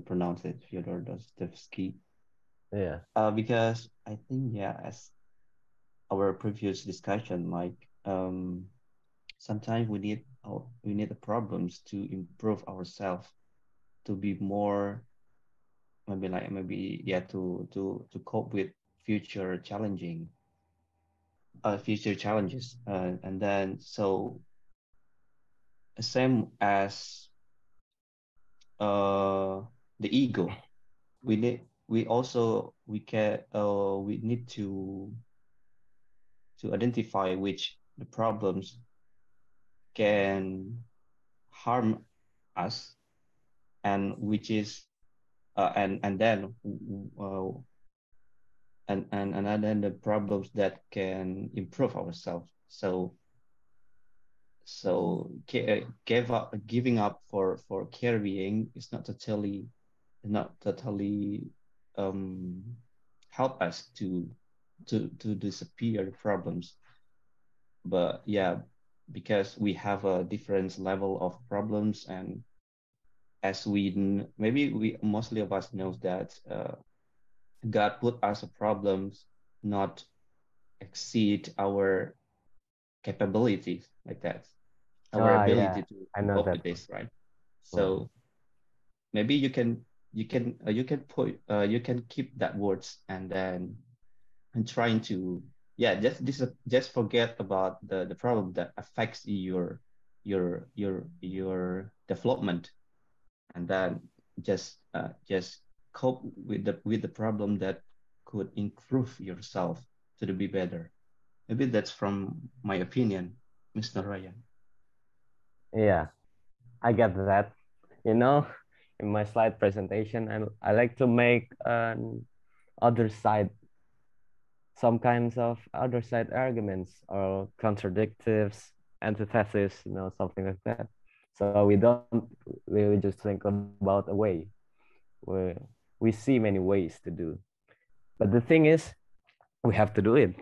pronounce it, Fyodor Dostoevsky. Yeah. Because I think, yeah, as our previous discussion, like sometimes we need the problems to improve ourselves, to be more, maybe yeah, to cope with future challenging future challenges, and then so same as uh the ego, we need to identify which the problems can harm us, and which is and then and then the problems that can improve ourselves. So giving up for carrying is not totally um help us to disappear the problems. But yeah, because we have a different level of problems, and as maybe we mostly of us knows that God put us a problems not exceed our capabilities, like that, our Ah, ability yeah, to I know cope that with this, right? one. So maybe you can keep that words, and then and trying to, yeah, just forget about the problem that affects your development, and then just cope with the problem that could improve yourself to be better. Maybe that's from my opinion, Mr. Ryan. Yeah, I get that. You know, in my slide presentation, I like to make an other side, some kinds of other side arguments or contradictives, antithesis, something like that. So we don't really just think about a way. We, we see many ways to do. But the thing is, we have to do it.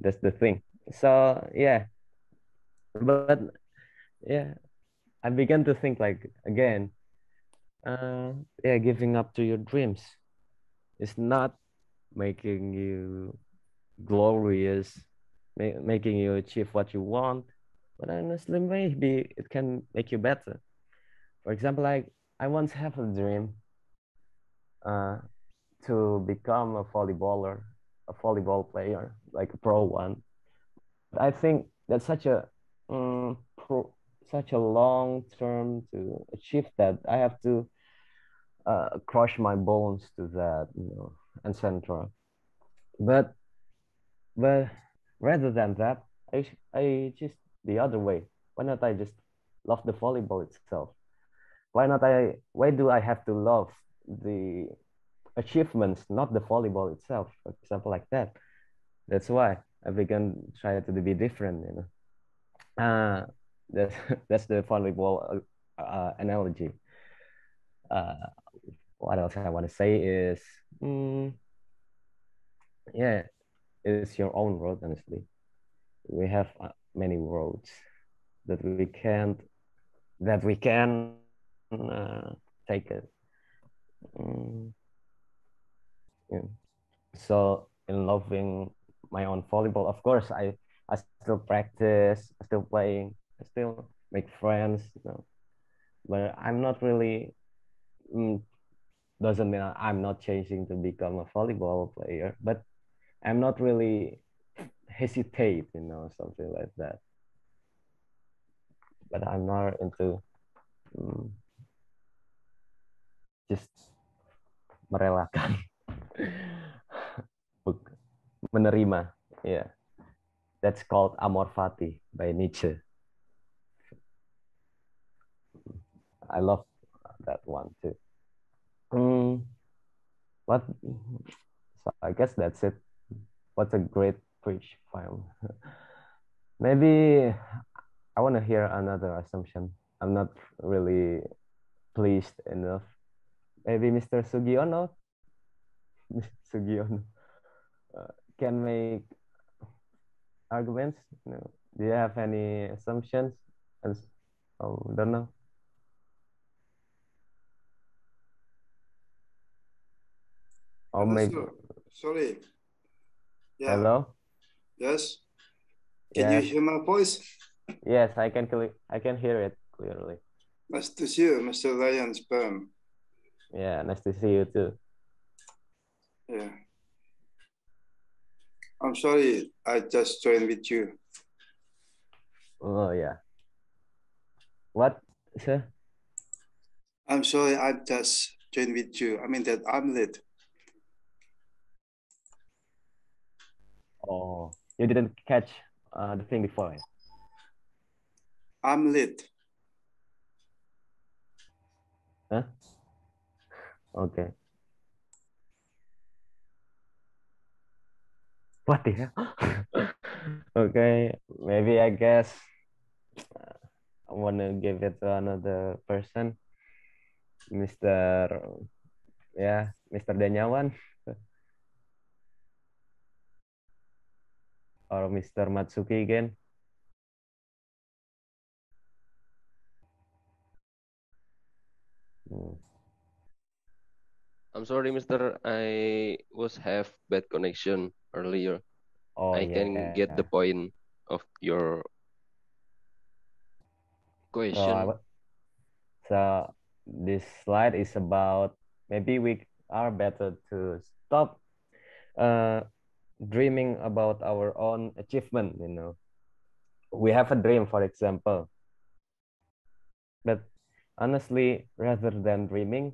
That's the thing. So yeah, but yeah, I began to think like again, yeah, giving up to your dreams is not making you glorious, making you achieve what you want, but honestly, maybe it can make you better. For example, like I once have a dream uh, to become a volleyball player, like a pro one. But I think that's um, pro, such a long term to achieve that. I have to crush my bones to that, etc. But but rather than that, I just the other way. Why not I just love the volleyball itself? Why do I have to love the achievements, not the volleyball itself, for example, like that? That's why I began try to be different. Uh, that's that's the volleyball analogy. Uh, what else I want to say is, mm, yeah, it's your own road, honestly. We have many roads that we can take it. Mm, yeah. So in loving my own volleyball, of course, I still practice, I still playing, I still make friends. But I'm not really doesn't mean I'm not changing to become a volleyball player, but I'm not really hesitate, something like that. But I'm not into mm, just merelakan, menerima. Yeah, that's called amor fati by Nietzsche. I love that one too. Mm, what? So I guess that's it. What's a great preach film? Maybe I want to hear another assumption. I'm not really pleased enough. Maybe Mr. Sugiono, Mr. Sugiono can make arguments. Do you have any assumptions? And oh, don't know. Or maybe Sorry. Yeah. hello. Yes. Can you Yes. hear my voice? Yes, I can hear it clearly. Nice to see you, Mr. Ryan Sperm. Yeah, nice to see you too. Yeah. I'm sorry, I just joined with you. Oh yeah. What, sir? I'm sorry, I just joined with you. I mean that I'm late. Oh, you didn't catch the thing before. I'm late. Huh? Okay. What the hell? Okay, maybe I guess I want to give it to another person, Mr. Yeah, Mr. Danyawan or Mr. Matsuki again. Hmm. I'm sorry, Mister. I was have bad connection earlier. Oh I can yeah. get the point of your So I question. wa- so this slide is about maybe we are better to stop uh, dreaming about our own achievement. We have a dream, for example, but honestly, rather than dreaming,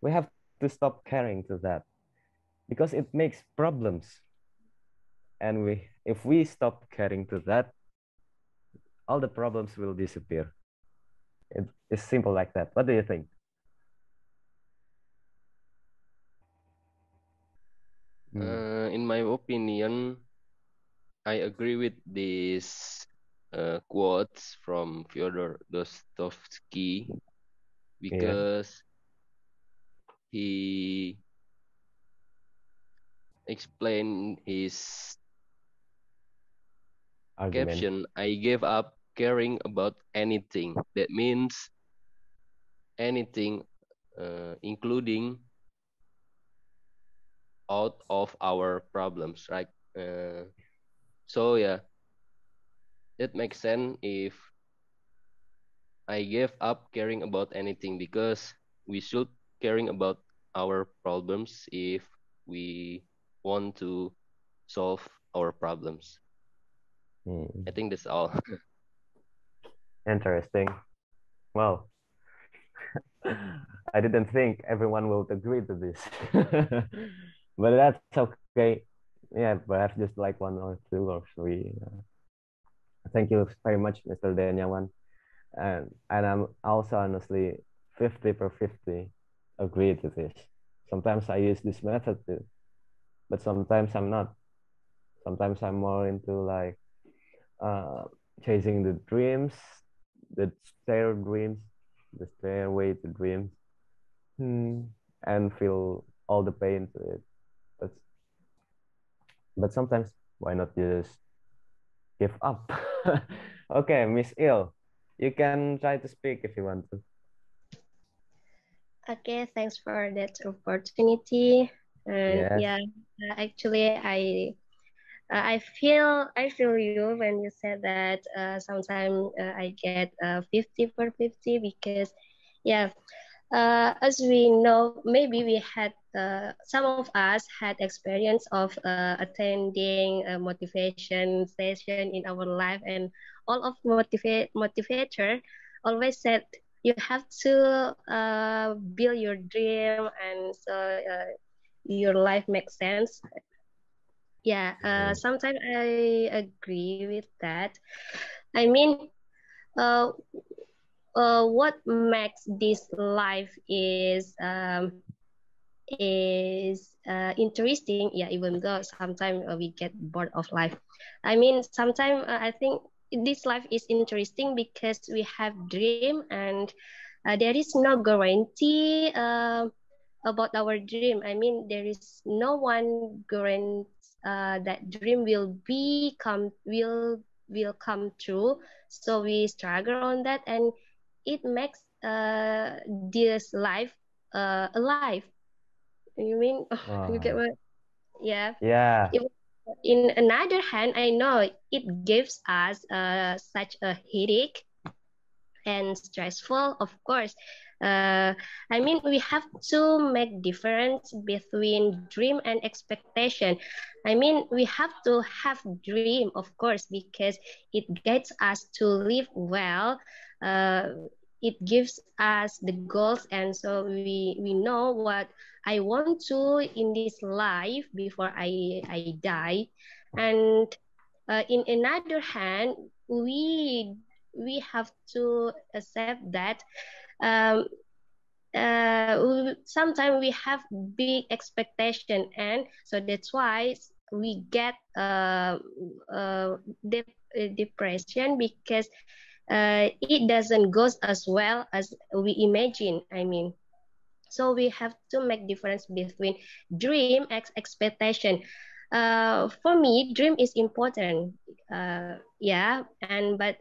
we have to stop caring to that because it makes problems. And if we stop caring to that, all the problems will disappear. It's simple like that. What do you think? In my opinion, I agree with these quotes from Fyodor Dostoevsky Yeah. because he explain his Argument. caption, I gave up caring about anything. That means anything, including out of our problems, right? So yeah, that makes sense if I gave up caring about anything, because we should caring about our problems if we want to solve our problems. Hmm. I think that's all. Interesting. Well, I didn't think everyone would agree to this. But that's okay. Yeah, perhaps just like one or two or three. Thank you very much, Mr. Denyawan. And I'm also honestly 50 per 50 agree to this. Sometimes I use this method too, but sometimes I'm not. Sometimes I'm more into like uh, chasing the dreams, the stair dreams, the stairway to dreams, hmm, and feel all the pain to it. But but sometimes why not just give up? Okay, Miss Il, you can try to speak if you want to. Okay, thanks for that opportunity. And Yes. yeah, actually, I feel you when you said that sometimes I get 50 per 50 because yeah, as we know, maybe we had some of us had experience of attending a motivation session in our life, and all of motivator always said you have to build your dream, and so your life makes sense. Yeah, sometimes I agree with that. I mean, uh, what makes this life is interesting. Yeah, even though sometimes we get bored of life. I mean, sometimes I think this life is interesting because we have dream, and there is no guarantee about our dream. I mean, there is no one guarantee that dream will come true. So we struggle on that, and it makes this life alive. You mean you get Wow. what? Yeah. Yeah. If, in another hand, I know it gives us such a headache and stressful, of course. I mean, we have to make difference between dream and expectation. I mean, we have to have dream, of course, because it gets us to live well. It gives us the goals, and so we know what I want to in this life before I die. And in another hand, we have to accept that um, sometimes we have big expectation, and so that's why we get depression because it doesn't go as well as we imagine. I mean, so we have to make difference between dream and expectation. For me, dream is important. Yeah, and but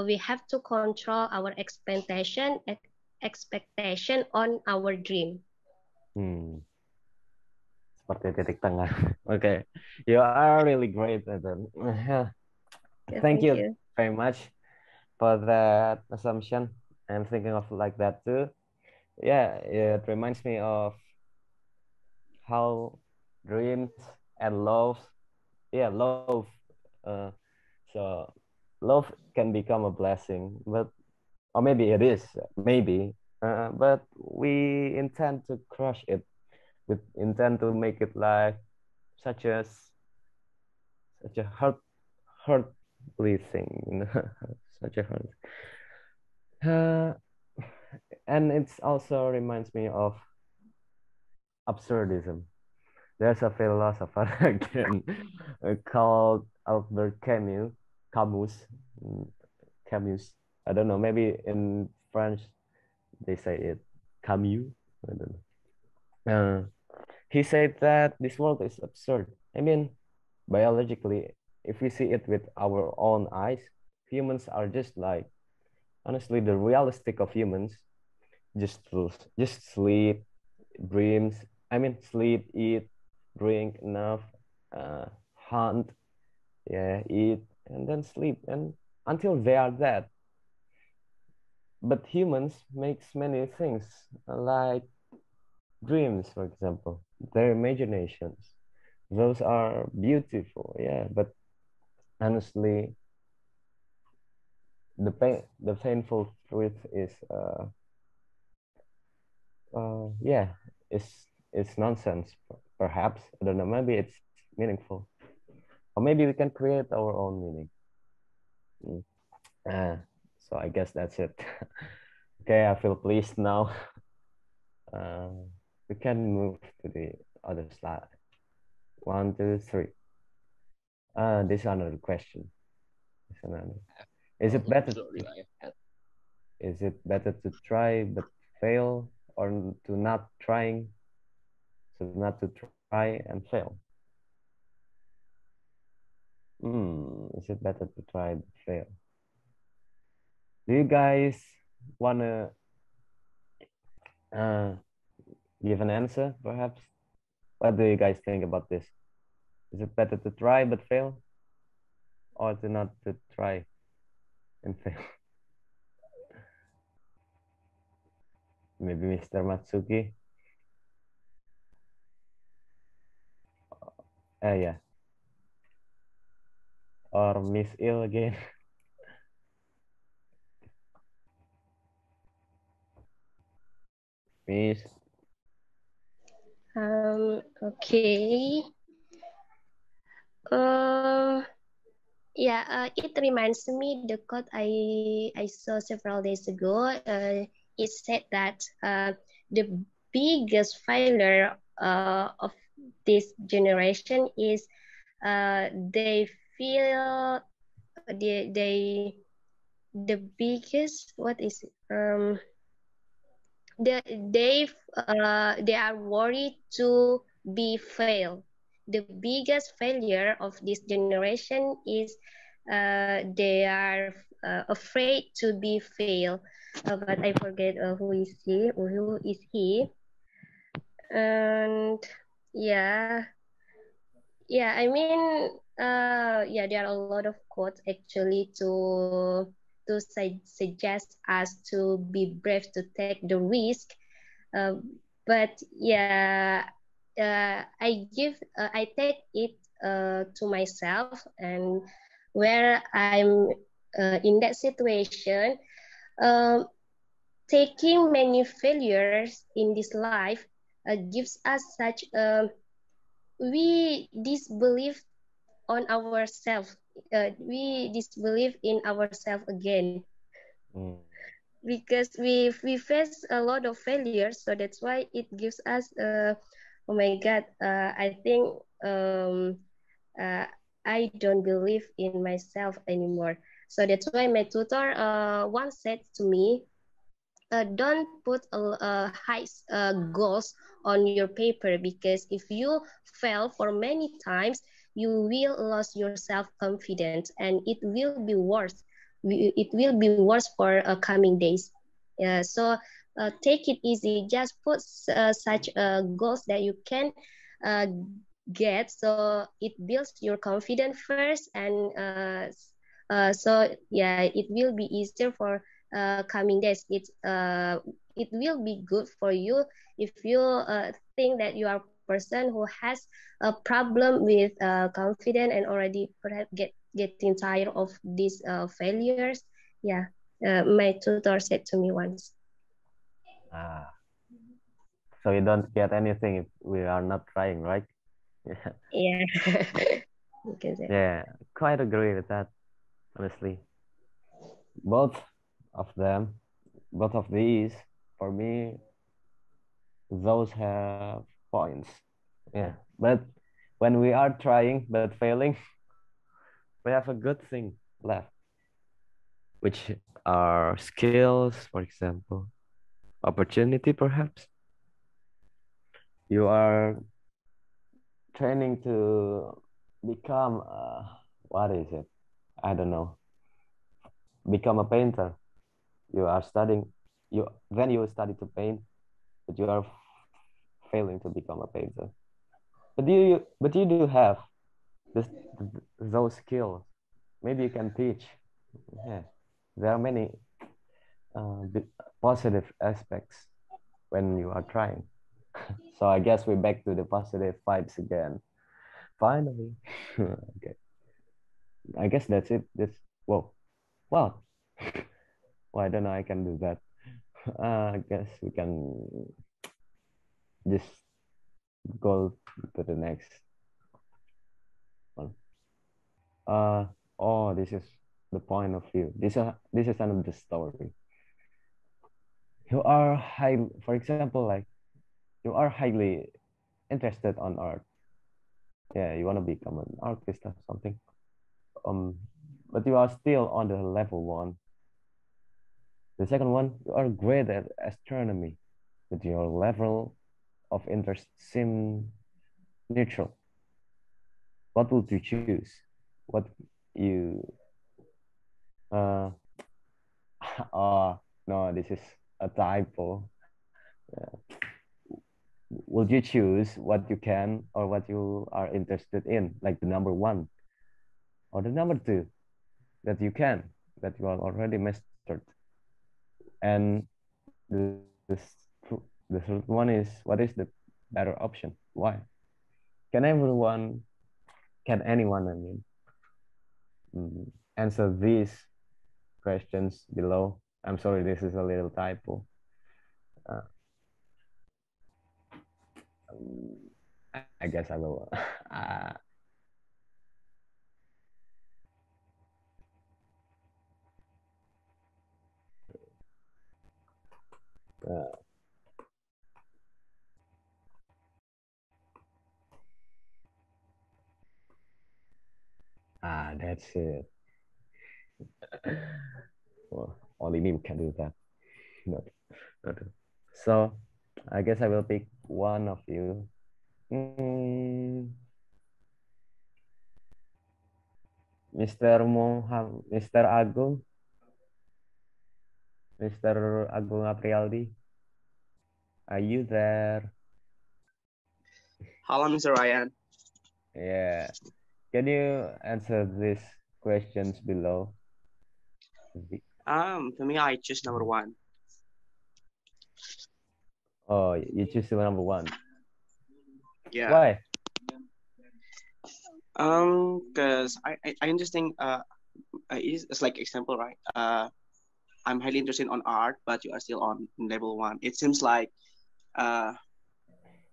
we have to control our expectation on our dream. Hmm. Seperti titik tengah. Okay. You are really great at that. Okay, Thank thank you you. very much for that assumption. I'm thinking of like that too. Yeah, it reminds me of how dreams and love, yeah, love. Uh, so love can become a blessing, but or maybe it is, maybe. But we intend to crush it. We intend to make it like such as such a heartly thing, you know, such a heart. Uh, and it's also reminds me of absurdism. There's a philosopher again called Albert Camus. Camus. mm, Camus. I don't know. Maybe in French they say it Camus. I don't know. he said that this world is absurd. I mean, biologically, if we see it with our own eyes, humans are just like, honestly, the realistic of humans, just just sleep, dreams. I mean, sleep, eat, drink enough, hunt, yeah, eat, and then sleep, and until they are dead. But humans makes many things like dreams, for example, their imaginations. Those are beautiful, yeah. But honestly, the painful truth is, yeah, it's nonsense. Perhaps I don't know. Maybe it's meaningful, or maybe we can create our own meaning. Mm. Uh, so I guess that's it. Okay, I feel pleased now. We can move to the other slide. 1, 2, 3. This is another question. This is another. Is it better? Sorry, Is it better to try but fail, or to not trying, so not to try and fail? Is it better to try but fail? Do you guys wanna give an answer, perhaps? What do you guys think about this? Is it better to try but fail, or to not to try and fail? Maybe Mr. Matsuki. Yeah. Or Miss Ill again. Miss. Okay. Yeah, it reminds me the quote I saw several days ago. It said that the biggest failure of this generation is they feel the biggest, what is it? they they are worried to be fail. The biggest failure of this generation is they are afraid to be fail. But I forget who is he. Who is he? And yeah, yeah. I mean, yeah, there are a lot of quotes actually to suggest us to be brave to take the risk. But yeah, I take it to myself, and where I'm in that situation, um, taking many failures in this life gives us such we disbelieve on ourselves. We disbelieve in ourselves again. Because we face a lot of failures, so that's why it gives us oh my god, I think uh, I don't believe in myself anymore. So that's why my tutor once said to me, don't put high goals on your paper, because if you fail for many times, you will lose your self-confidence, and it will be worse. It will be worse for coming days. So take it easy. Just put such goals that you can uh, get, so it builds your confidence first, and so yeah, it will be easier for coming days. It will be good for you if you think that you are a person who has a problem with confidence and already perhaps getting tired of these failures. Yeah, my tutor said to me once. So you don't get anything if we are not trying, right? Yeah. You can say. Yeah, quite agree with that, honestly. Both of them, both of these, for me, those have points. Yeah, but when we are trying but failing, we have a good thing left, which are skills, for example, opportunity, perhaps. You are training to become what is it? I don't know. Become a painter. You are studying. You then you study to paint, but you are failing to become a painter. But you do have this those skills. Maybe you can teach. Yeah, there are many positive aspects when you are trying. So I guess we're back to the positive vibes again. Finally. Okay. I guess that's it. That's whoa. Wow. Well, I don't know. I can do that. I guess we can just go to the next one. Uh oh, this is the point of view. This is another story. You are high, for example, like you are highly interested on art. Yeah, you want to become an artist or something. Um, but you are still on the level one. The second one, you are great at astronomy, but your level of interest seem neutral. What would you choose? What you uh oh no, this is a typo. Would you choose what you can or what you are interested in, like the number one or the number two that you can, that you are already mastered? And the third one is, what is the better option? Why? Can everyone, can anyone, I mean, answer these questions below? I'm sorry, this is a little typo. Uh, I guess I will. Uh, that's it. Well, only me can do that. Not, not. So, I guess I will pick one of you. Mr. Agung, Mr. Agung Aprialdi, are you there? Hello, Mr. Ryan. Yeah. Can you answer these questions below? For me, I choose number one. Oh, you choose the number one. Yeah. Why? Because I understand. It's like example, right? I'm highly interested on art, but you are still on level one. It seems like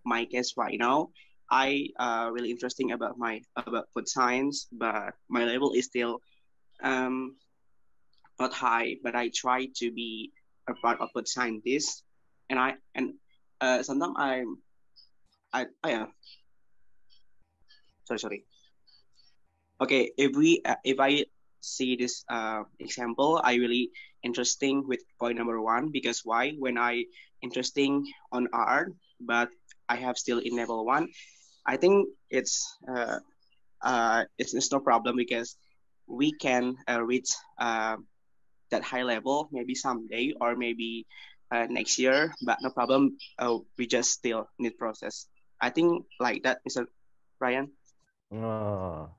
my case right now. I really interesting about food science, but my level is still um not high. But I try to be a part of food scientist, and sometimes I am sorry. Okay, if I see this example, I really interesting with point number one, because why? When I interesting on art, but I have still in level one, I think it's no problem, because we can reach that high level maybe someday, or maybe next year, but no problem. We just still need process. I think like that, Mr. Ryan. Oh,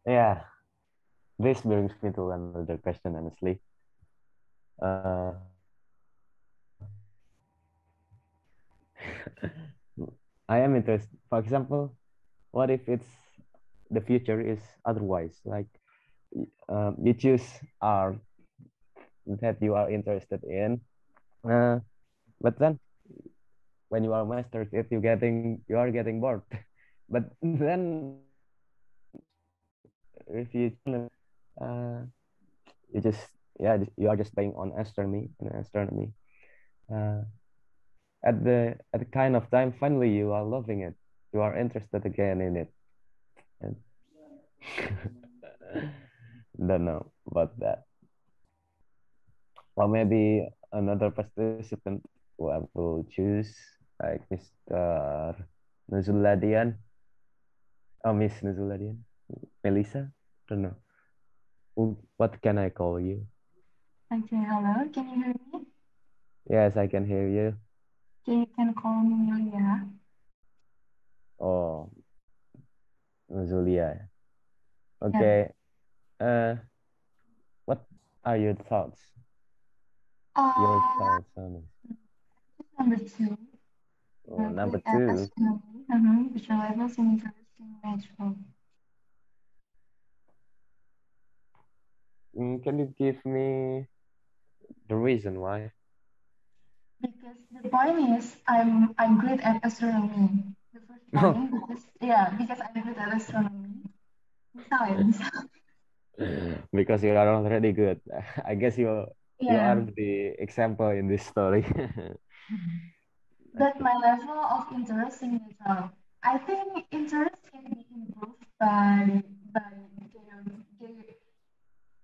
yeah. This brings me to another question, honestly. I am interested. For example, what if the future is otherwise? Like you choose art that you are interested in, but then when you are mastered it, you are getting bored. But then if you you just you are just playing on astronomy. Uh, at the kind of time, finally you are loving it. You are interested again in it. And don't know about that. Or maybe another participant who I will choose, like Mr. Nuzuladian. Oh, Miss Nuzuladian, Melissa, don't know. What can I call you? Okay, hello. Can you hear me? Yes, I can hear you. Okay, you can call me Yulia. Oh, Zulia. Yeah. Okay. What are your thoughts? Your thoughts on it? Number two. Oh, number Good at two. astronomy, which rivals in interest in natural. Can you give me the reason why? Because the point is, I'm great at astronomy. The first point, because I'm good at astronomy. Science. Because you are already good. I guess you are Yeah. the example in this story. But my level of interest in natural, I think interest can be improved by day,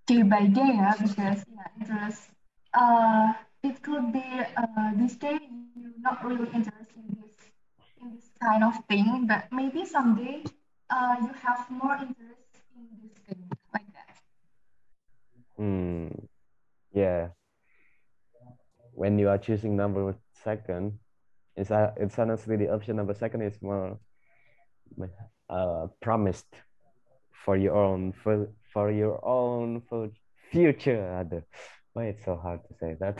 day by day, yeah, because interest. It could be this day you're not really interested in this kind of thing, but maybe someday you have more interest in this thing like that. Hmm. Yeah. When you are choosing number second, it's honestly the option number second is more promised for your own future. Why it's so hard to say that?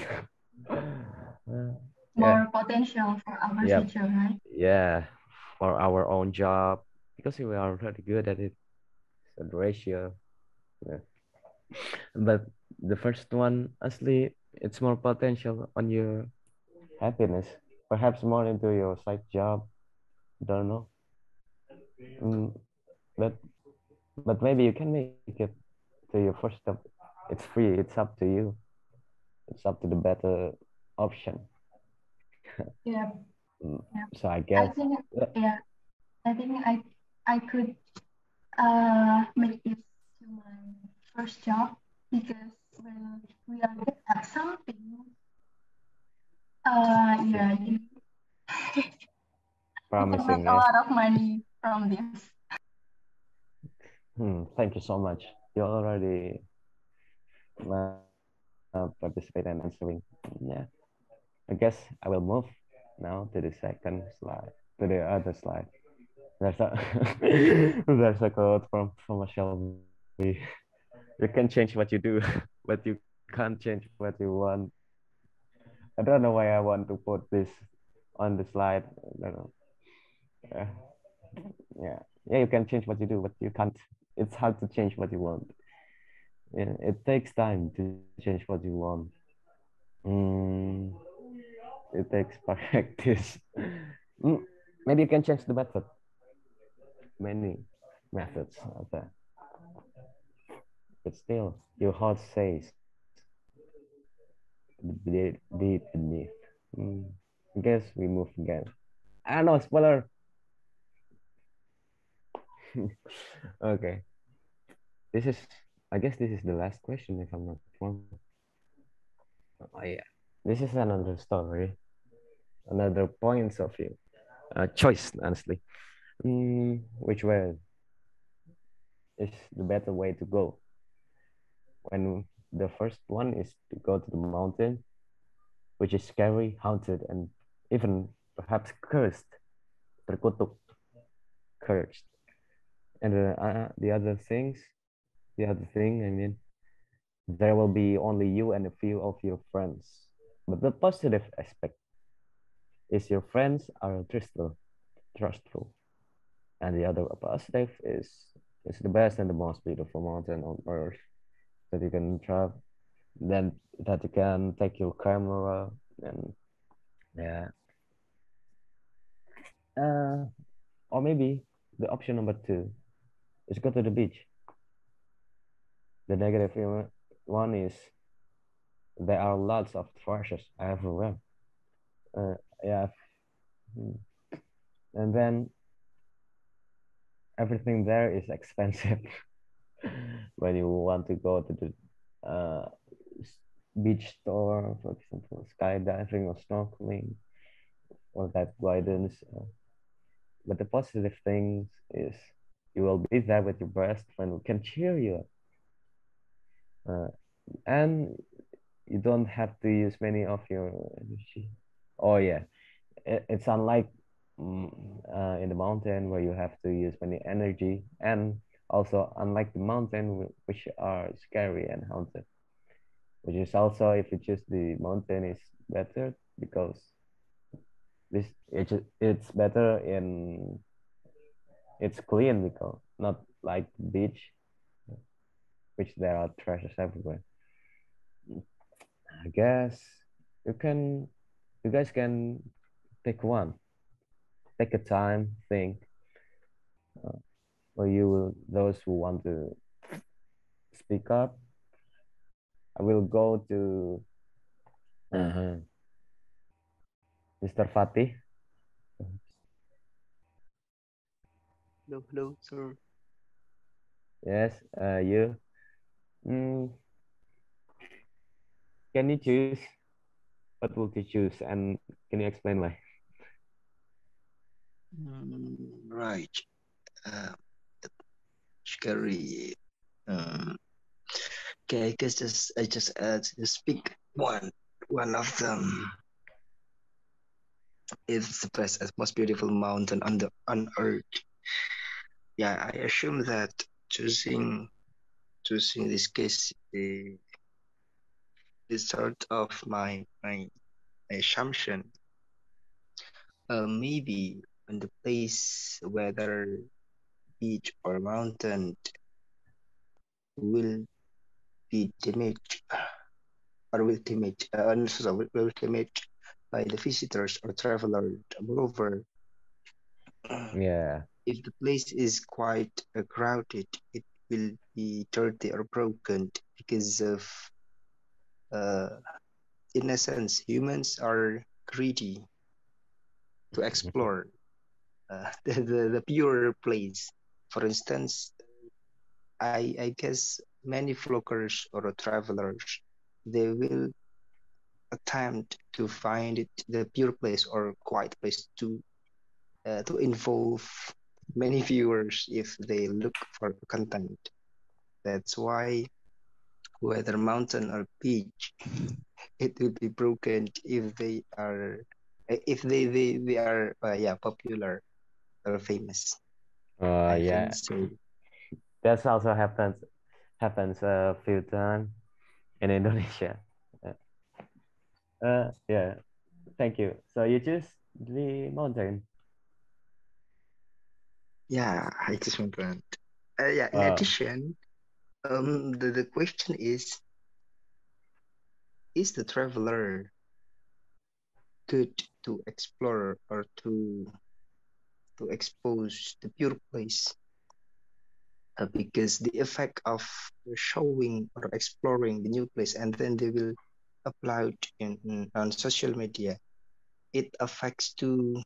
Yeah. More potential for our Yeah. future, right? Yeah. For our own job, because we are really good at it. So the ratio. Yeah. But the first one, actually, it's more potential on your happiness. Perhaps more into your side job. Don't know. Mm, but maybe you can make it to your first step. It's free. It's up to you. It's up to the better option. Yeah. So I I guess. think I think I could make it to my first job because when we are good at something, you can Promising, make a eh? lot of money from this. Thank you so much. You already participate and answering. Yeah. I guess I will move now to the second slide, to the other slide. There's a there's a quote from a Shelby. You can change what you do, but you can't change what you want. I don't know why I want to put this on the slide. I don't know. Uh, yeah, yeah, you can change what you do, but you can't. It's hard to change what you want. Yeah, it takes time to change what you want. Mm, it takes practice. Mm, maybe you can change the method. Many methods out there. But still, your heart says deep beneath. Mm, I guess we move again. I don't know, spoiler. Okay. This is, I guess this is the last question if I'm not wrong. Oh, yeah. This is another story, another points of view, choice, honestly. Which way is the better way to go? When the first one is to go to the mountain, which is scary, haunted, and even perhaps cursed, terkutuk, cursed. And the other thing, I mean, there will be only you and a few of your friends. But the positive aspect is your friends are trustful. And the other positive is it's the best and the most beautiful mountain on earth that you can travel. Then that you can take your camera and yeah. Uh, or maybe the option number two is go to the beach. The negative one is there are lots of trashes everywhere. Uh, yeah, hmm. And then everything there is expensive when you want to go to the uh, beach store, for example, skydiving or snorkeling or that guidance. But the positive things is you will be there with your best friend who can cheer you up. And you don't have to use many of your energy. Oh yeah, it's unlike in the mountain where you have to use many energy, and also unlike the mountain which are scary and haunted, which is also, if you choose the mountain, is better because it's better in, it's clean because not like the beach, which there are treasures everywhere. I guess you guys can pick one, take a time, think, or you will, those who want to speak up. I will go to Mr. Fatih. Hello, sir. Yes, you. Mm, can you choose? What would you choose? And can you explain why? Right. Scary. Okay, I guess I just speak one of them. It's the best and most beautiful mountain on earth. Yeah, I assume that choosing this case, the sort of my assumption. Maybe on the place, whether beach or mountain, will be damaged or will damaged by the visitors or travelers. Moreover, Yeah. if the place is quite crowded, it will be dirty or broken because of, in a sense, humans are greedy to explore the pure place. For instance, I guess many flockers or travelers, they will attempt to find it the pure place or quiet place to involve many viewers if they look for content. That's why whether mountain or beach, it will be broken if they are they are popular or famous. I Yeah. think so. That's also happens a few times in Indonesia. Yeah. Thank you. So you choose the mountain. Yeah, I just want to. Yeah. In addition, the question is the traveler good to explore or to expose the pure place? Because the effect of showing or exploring the new place and then they will upload on social media, it affects to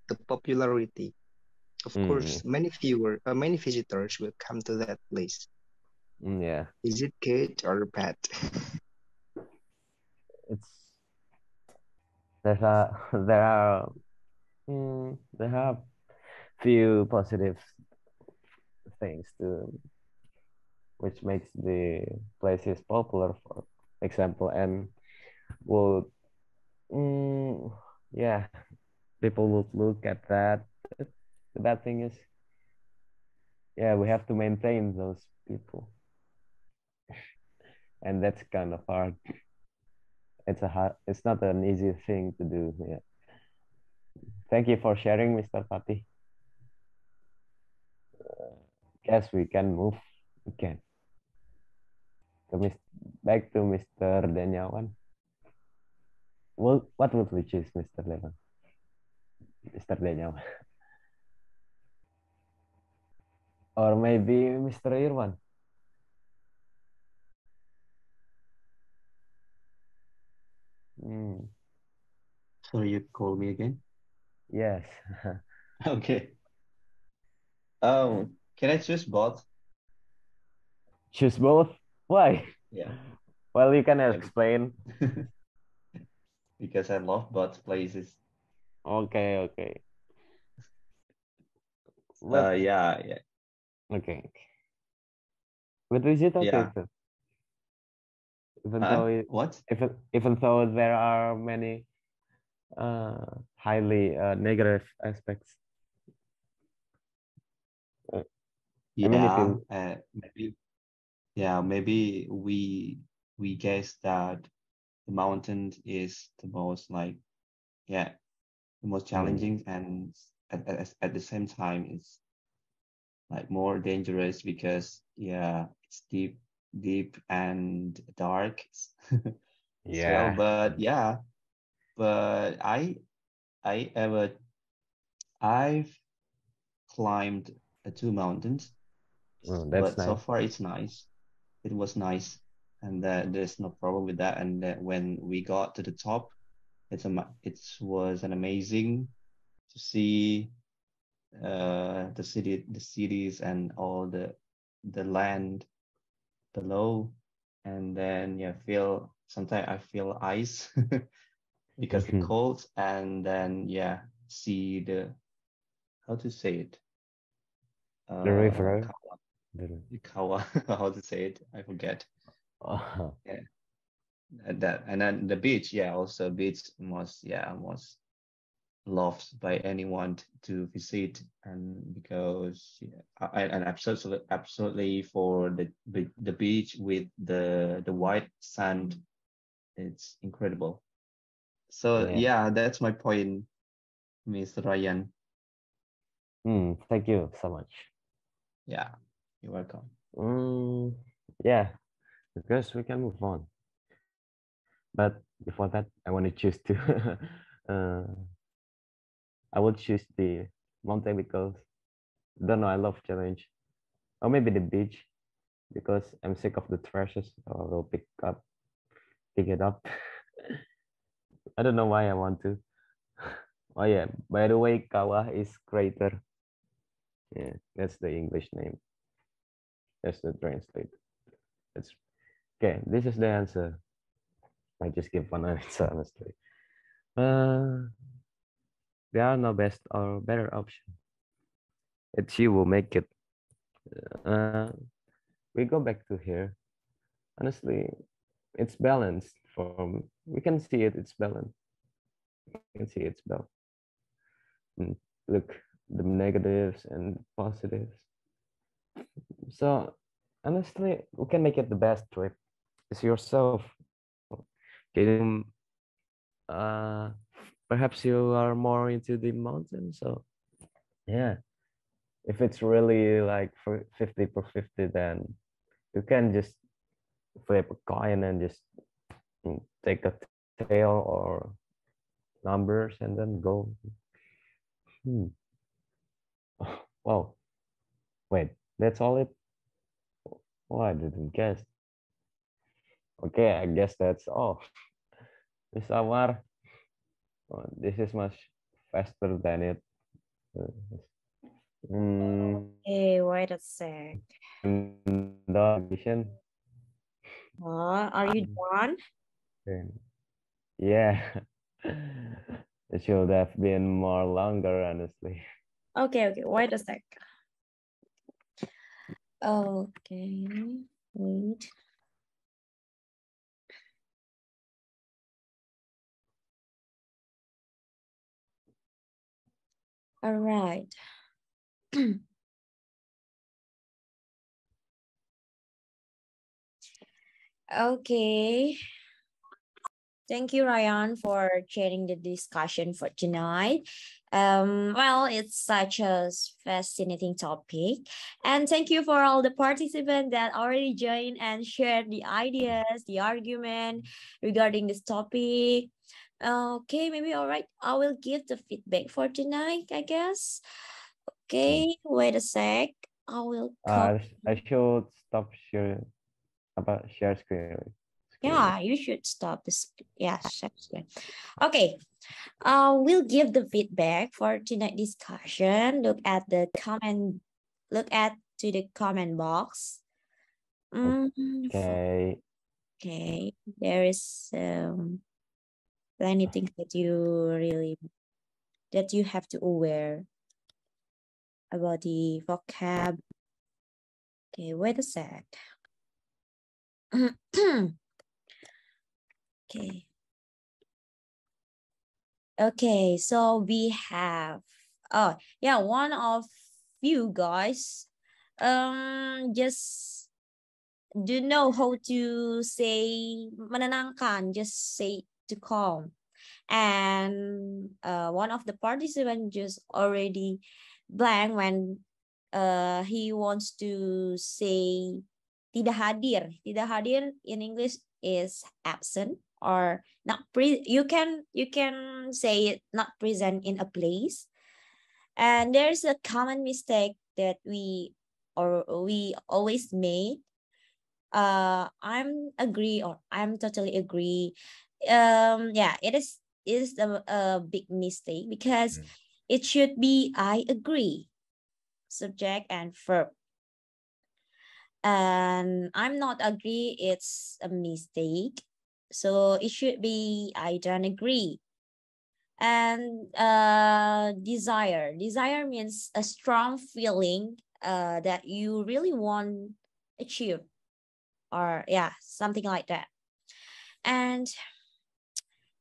the popularity. Of course, many visitors will come to that place. Yeah. Is it good or bad? It's there are there are few positive things to which makes the places popular, for example, and would yeah, people would look at that. But the bad thing is, yeah, we have to maintain those people, and that's kind of hard. It's not an easy thing to do. Yeah. Thank you for sharing, Mr. Fatih. Guess we can move again. Back to Mr. Danyawan. Well, what would we choose, Mr. Levan? Mr. Danyawan. Or maybe Mr. Irwan. So you call me again? Yes. Okay. Can I choose both? Choose both? Why? Yeah. Well, you can explain. Because I love both places. Okay. Yeah. Okay. But is it okay Yeah. even though What? even though there are many highly negative aspects? I mean, if Yeah. you Maybe. Yeah. Maybe we guess that the mountain is the most like, yeah, the most challenging, and at the same time it's like more dangerous because, yeah, it's deep and dark as well. yeah. But yeah, but I've climbed two mountains, That's but so nice. far it's nice. It was nice, and there's no problem with that. And that when we got to the top, it was an amazing to see the cities and all the land below, and then yeah, feel sometimes I feel ice because the cold, and then yeah, see the, how to say it, The river. kawa, kawa, how to say it, I forget. Yeah, that, and then the beach, yeah, also beach was loved by anyone to visit, and because yeah, and absolutely for the beach with the white sand, it's incredible. So Yeah. yeah, that's my point, Mr. Ryan. Thank you so much. Yeah, you're welcome. Yeah, because we can move on. But before that, I want to choose to. uh, I will choose the mountain because don't know. I love challenge, or maybe the beach because I'm sick of the trashes. So I will pick it up. I don't know why I want to. Oh yeah. By the way, Kawa is crater. Yeah, that's the English name. That's the translate. That's okay. This is the answer. I just give one answer honestly. Uh, there are no best or better option. It's you will make it. Uh, we go back to here. Honestly, it's balanced. From we can see it. It's balanced. You can see it's balanced. Look, the negatives and positives. So honestly, we can make it the best trip. It's yourself. Can uh, perhaps you are more into the mountain. So yeah, if it's really like for 50 per 50, then you can just flip a coin and just take a tail or numbers and then go. Hmm. Wow. Wait, that's all it? Oh, I didn't guess. Okay, I guess that's all. Miss Amar, this is much faster than it. Hey, wait a sec. Vision. Are you done? Yeah. It should have been more longer, honestly. Okay, wait a sec. Okay, wait. All right. Okay. Thank you, Ryan, for chairing the discussion for tonight. Well, it's such a fascinating topic. And thank you for all the participants that already joined and shared the ideas, the argument regarding this topic. Okay, maybe all right. I will give the feedback for tonight, I guess. Okay, wait a sec. I will call. I should stop sharing about share screen. Yeah, you should stop this. Yeah, share screen. Okay. We'll give the feedback for tonight discussion. Look at to the comment box. Okay. Okay, there is plenty things that you have to aware about the vocab Okay, wait a sec. Okay. Okay, so we have, oh yeah, one of you guys just do know how to say menenangkan, just say to calm. And one of the participants just already blank when he wants to say tidak hadir. Tidak hadir in English is absent or not you can say it not present in a place. And there's a common mistake that we always made. I'm agree or I'm totally agree. Yeah, it is a big mistake because it should be I agree, subject and verb. And I'm not agree, it's a mistake. So it should be I don't agree. And desire means a strong feeling that you really want achieve, or yeah, something like that. And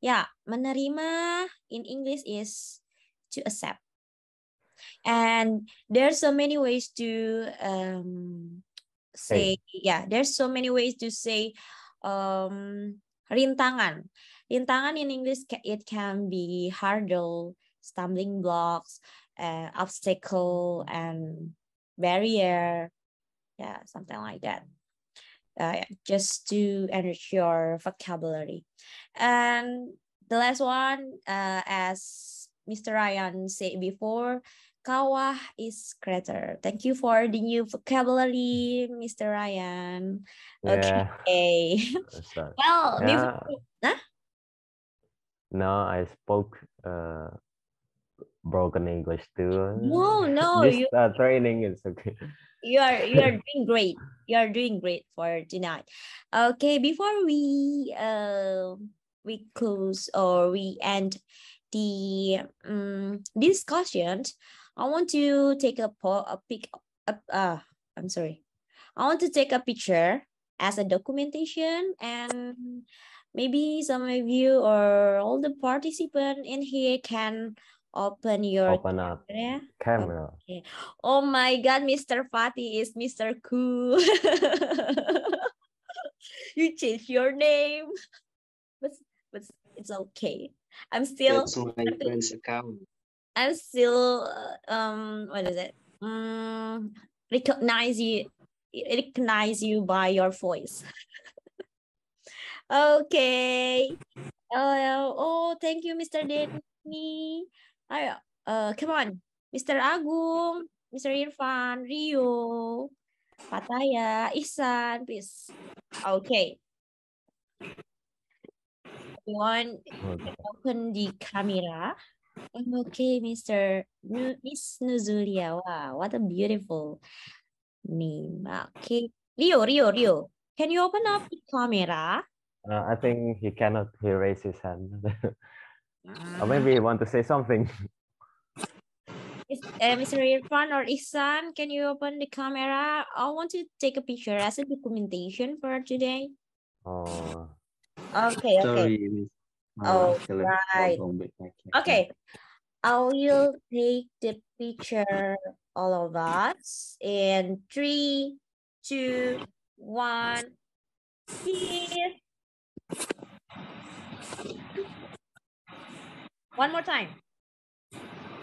yeah, menerima in English is to accept. And there's so many ways to say, yeah, there's so many ways to say rintangan. Rintangan in English, it can be hurdle, stumbling blocks, obstacle, and barrier. Yeah, something like that. Just to enrich your vocabulary. And the last one, as Mr. Ryan said before, kawah is crater. Thank you for the new vocabulary, Mr. Ryan. Yeah. Okay. Well, yeah. Huh? No, I spoke broken English too. No, This training is okay. You are doing great. You are doing great for tonight. Okay, before we close or we end the discussion, I want to take I'm sorry. I want to take a picture as a documentation, and maybe some of you or all the participants in here can open your camera. Okay. Oh my God, Mr. Fatih is Mr. Cool. You changed your name, but it's okay. I'm still. That's my friend's account. I'm still what is it? Recognize you by your voice. Okay. Oh, thank you, Mr. Denny. Come on, Mr. Agung, Mr. Irfan, Rio, Pataya, Ihsan, please. Okay. Everyone, open the camera. Okay, Miss Nuzulia. Wow, what a beautiful name. Okay, Rio. Can you open up the camera? I think he cannot. He raised his hand. Or maybe he want to say something. Mr. Irfan or Ihsan, can you open the camera? I want to take a picture as a documentation for today. Oh. Okay. Sorry, Miss. Oh, right. Okay. I will take the picture, all of us, in 3, 2, 1. Cheers. One more time.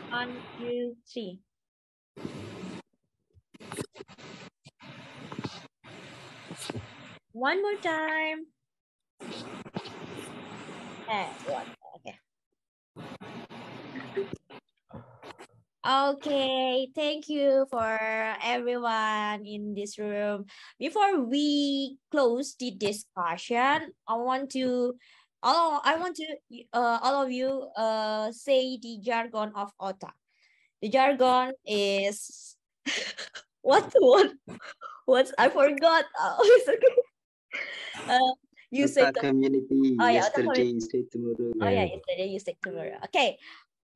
1, 2, 3. One more time. Okay. Okay, thank you for everyone in this room. Before we close the discussion, all of you say the jargon of OTA. The jargon is what I forgot. You say community. Yesterday, you say tomorrow. Oh yeah, yesterday you say tomorrow. Okay.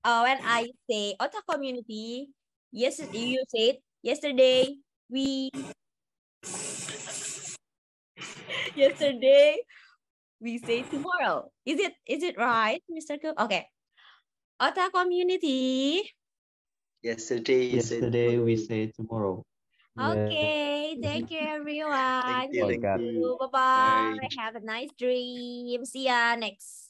When I say OTA community, yes, you said yesterday we Yesterday, we say tomorrow. Is it right, Mr. Cook? Okay. Ota community. Yesterday we say tomorrow. Okay, thank you everyone. Thank you. Bye-bye. Have a nice dream. See ya next